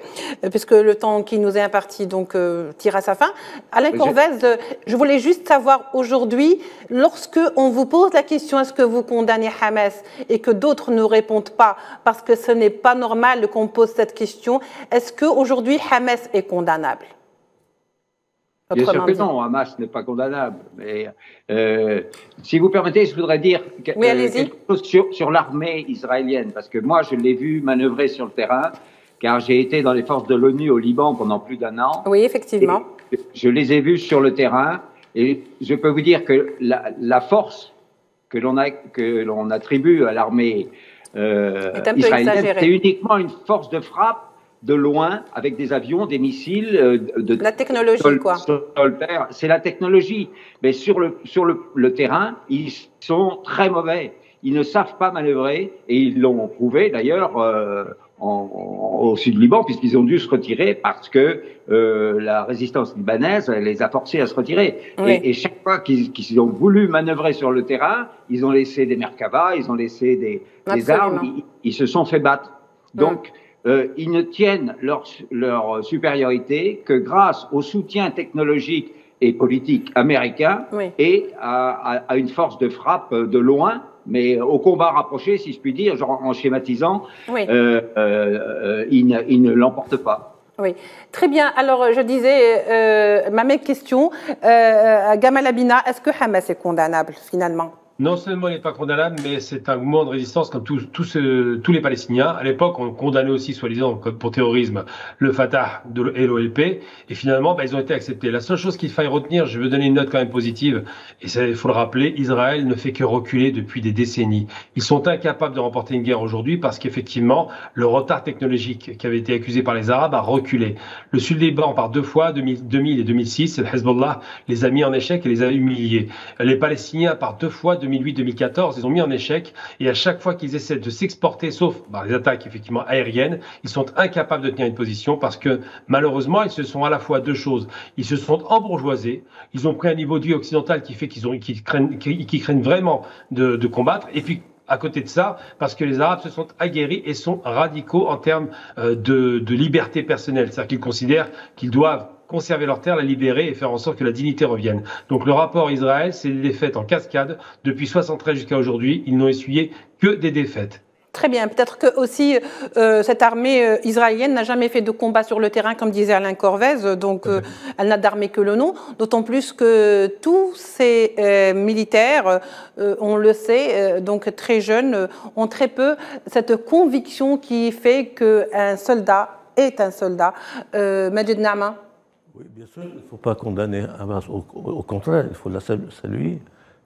puisque le temps qui nous est imparti donc tire à sa fin. Alain Corvès, je voulais juste savoir aujourd'hui, lorsque on vous pose la question, est-ce que vous condamnez Hamas, et que d'autres ne répondent pas, parce que ce n'est pas normal qu'on pose cette question, est-ce qu'aujourd'hui Hamas est condamnable? Bien sûr que non, Hamas n'est pas condamnable. Mais si vous permettez, je voudrais dire quelque chose sur l'armée israélienne, parce que moi, je l'ai vu manœuvrer sur le terrain, car j'ai été dans les forces de l'ONU au Liban pendant plus d'1 an. Oui, effectivement. Je les ai vus sur le terrain, et je peux vous dire que la force que l'on attribue à l'armée israélienne, c'est uniquement une force de frappe de loin, avec des avions, des missiles. La technologie, quoi. C'est la technologie. Mais sur le terrain, ils sont très mauvais. Ils ne savent pas manœuvrer, et ils l'ont prouvé d'ailleurs au sud du Liban, puisqu'ils ont dû se retirer parce que la résistance libanaise les a forcés à se retirer. Oui. Et chaque fois qu'ils ont voulu manœuvrer sur le terrain, ils ont laissé des Merkava, ils ont laissé des armes, ils se sont fait battre. Donc, ils ne tiennent leur supériorité que grâce au soutien technologique et politique américain, et à une force de frappe de loin, mais au combat rapproché, si je puis dire, genre en schématisant, ils ne l'emportent pas. Oui, très bien. Alors, je disais, ma même question, Gamal Abina, est-ce que Hamas est condamnable, finalement ? Non seulement il n'est pas condamnable, mais c'est un mouvement de résistance comme tous les Palestiniens. À l'époque, on condamnait aussi, soi-disant, pour terrorisme, le Fatah et l'OLP. Et finalement, ils ont été acceptés. La seule chose qu'il faille retenir, je veux donner une note quand même positive, et il faut le rappeler, Israël ne fait que reculer depuis des décennies. Ils sont incapables de remporter une guerre aujourd'hui parce qu'effectivement, le retard technologique qui avait été accusé par les Arabes a reculé. Le sud du Liban, par 2 fois, 2000 et 2006, le Hezbollah les a mis en échec et les a humiliés. Les Palestiniens, par 2 fois, 2008-2014, ils ont mis en échec, et à chaque fois qu'ils essaient de s'exporter, sauf les attaques effectivement aériennes, ils sont incapables de tenir une position parce que malheureusement ils se sont à la fois 2 choses, ils se sont embourgeoisés, ils ont pris un niveau de vie occidental qui fait qu'ils craignent vraiment de combattre, et puis à côté de ça, parce que les Arabes se sont aguerris et sont radicaux en termes de liberté personnelle, c'est-à-dire qu'ils considèrent qu'ils doivent conserver leur terre, la libérer et faire en sorte que la dignité revienne. Donc le rapport Israël, c'est des défaites en cascade. Depuis 1973 jusqu'à aujourd'hui, ils n'ont essuyé que des défaites. Très bien. Peut-être que aussi cette armée israélienne n'a jamais fait de combat sur le terrain, comme disait Alain Corvès, donc elle n'a d'armée que le nom, d'autant plus que tous ces militaires, on le sait, donc très jeunes, ont très peu cette conviction qui fait qu'un soldat est un soldat. Majid Nahma. Oui, bien sûr, il ne faut pas condamner Hamas, au contraire, il faut la saluer.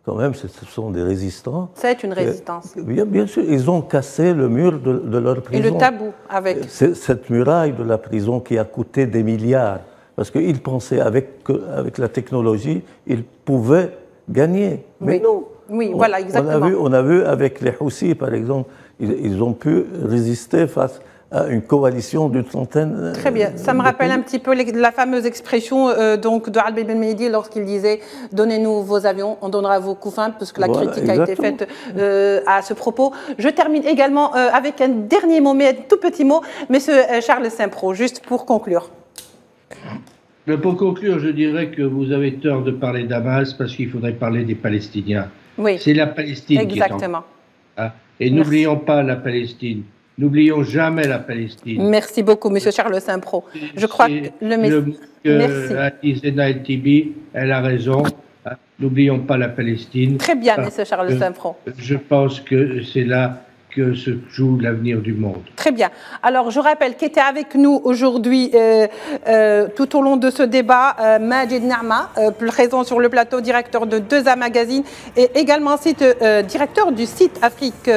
Quand même, ce sont des résistants. C'est une résistance. Bien sûr, ils ont cassé le mur de leur prison. Et le tabou avec. Cette muraille de la prison qui a coûté des milliards, parce qu'ils pensaient avec la technologie, ils pouvaient gagner. Mais non. Oui, voilà, exactement. On a vu avec les Houthis, par exemple, ils ont pu résister face à une coalition d'une centaine. Très bien. Ça me rappelle un petit peu la fameuse expression donc de Al-Ben Mehdi lorsqu'il disait « Donnez-nous vos avions, on donnera vos couffins », parce que la critique a été faite à ce propos. Je termine également avec un dernier mot, mais un tout petit mot, Monsieur Charles Saint-Pro, juste pour conclure. Pour conclure, je dirais que vous avez tort de parler d'Hamas parce qu'il faudrait parler des Palestiniens. Oui. C'est la Palestine exactement. Qui est en... Et n'oublions pas la Palestine. N'oublions jamais la Palestine. Merci beaucoup, Monsieur Charles Saint-Pro. Je crois que Merci. Zena El Tibi, elle a raison. N'oublions pas la Palestine. Très bien, Monsieur Charles Saint-Pro. Je pense que c'est là que se joue l'avenir du monde. Très bien. Alors, je rappelle qu'était avec nous aujourd'hui, tout au long de ce débat, Majid Naama, présent sur le plateau, directeur de 2A Magazine et également directeur du site Afrique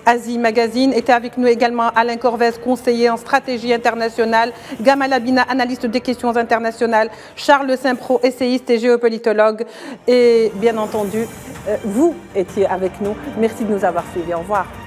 Asie Magazine. Était avec nous également Alain Corvès, conseiller en stratégie internationale, Gamal Abina, analyste des questions internationales, Charles Saint-Pro, essayiste et géopolitologue. Et bien entendu, vous étiez avec nous. Merci de nous avoir suivis. Au revoir.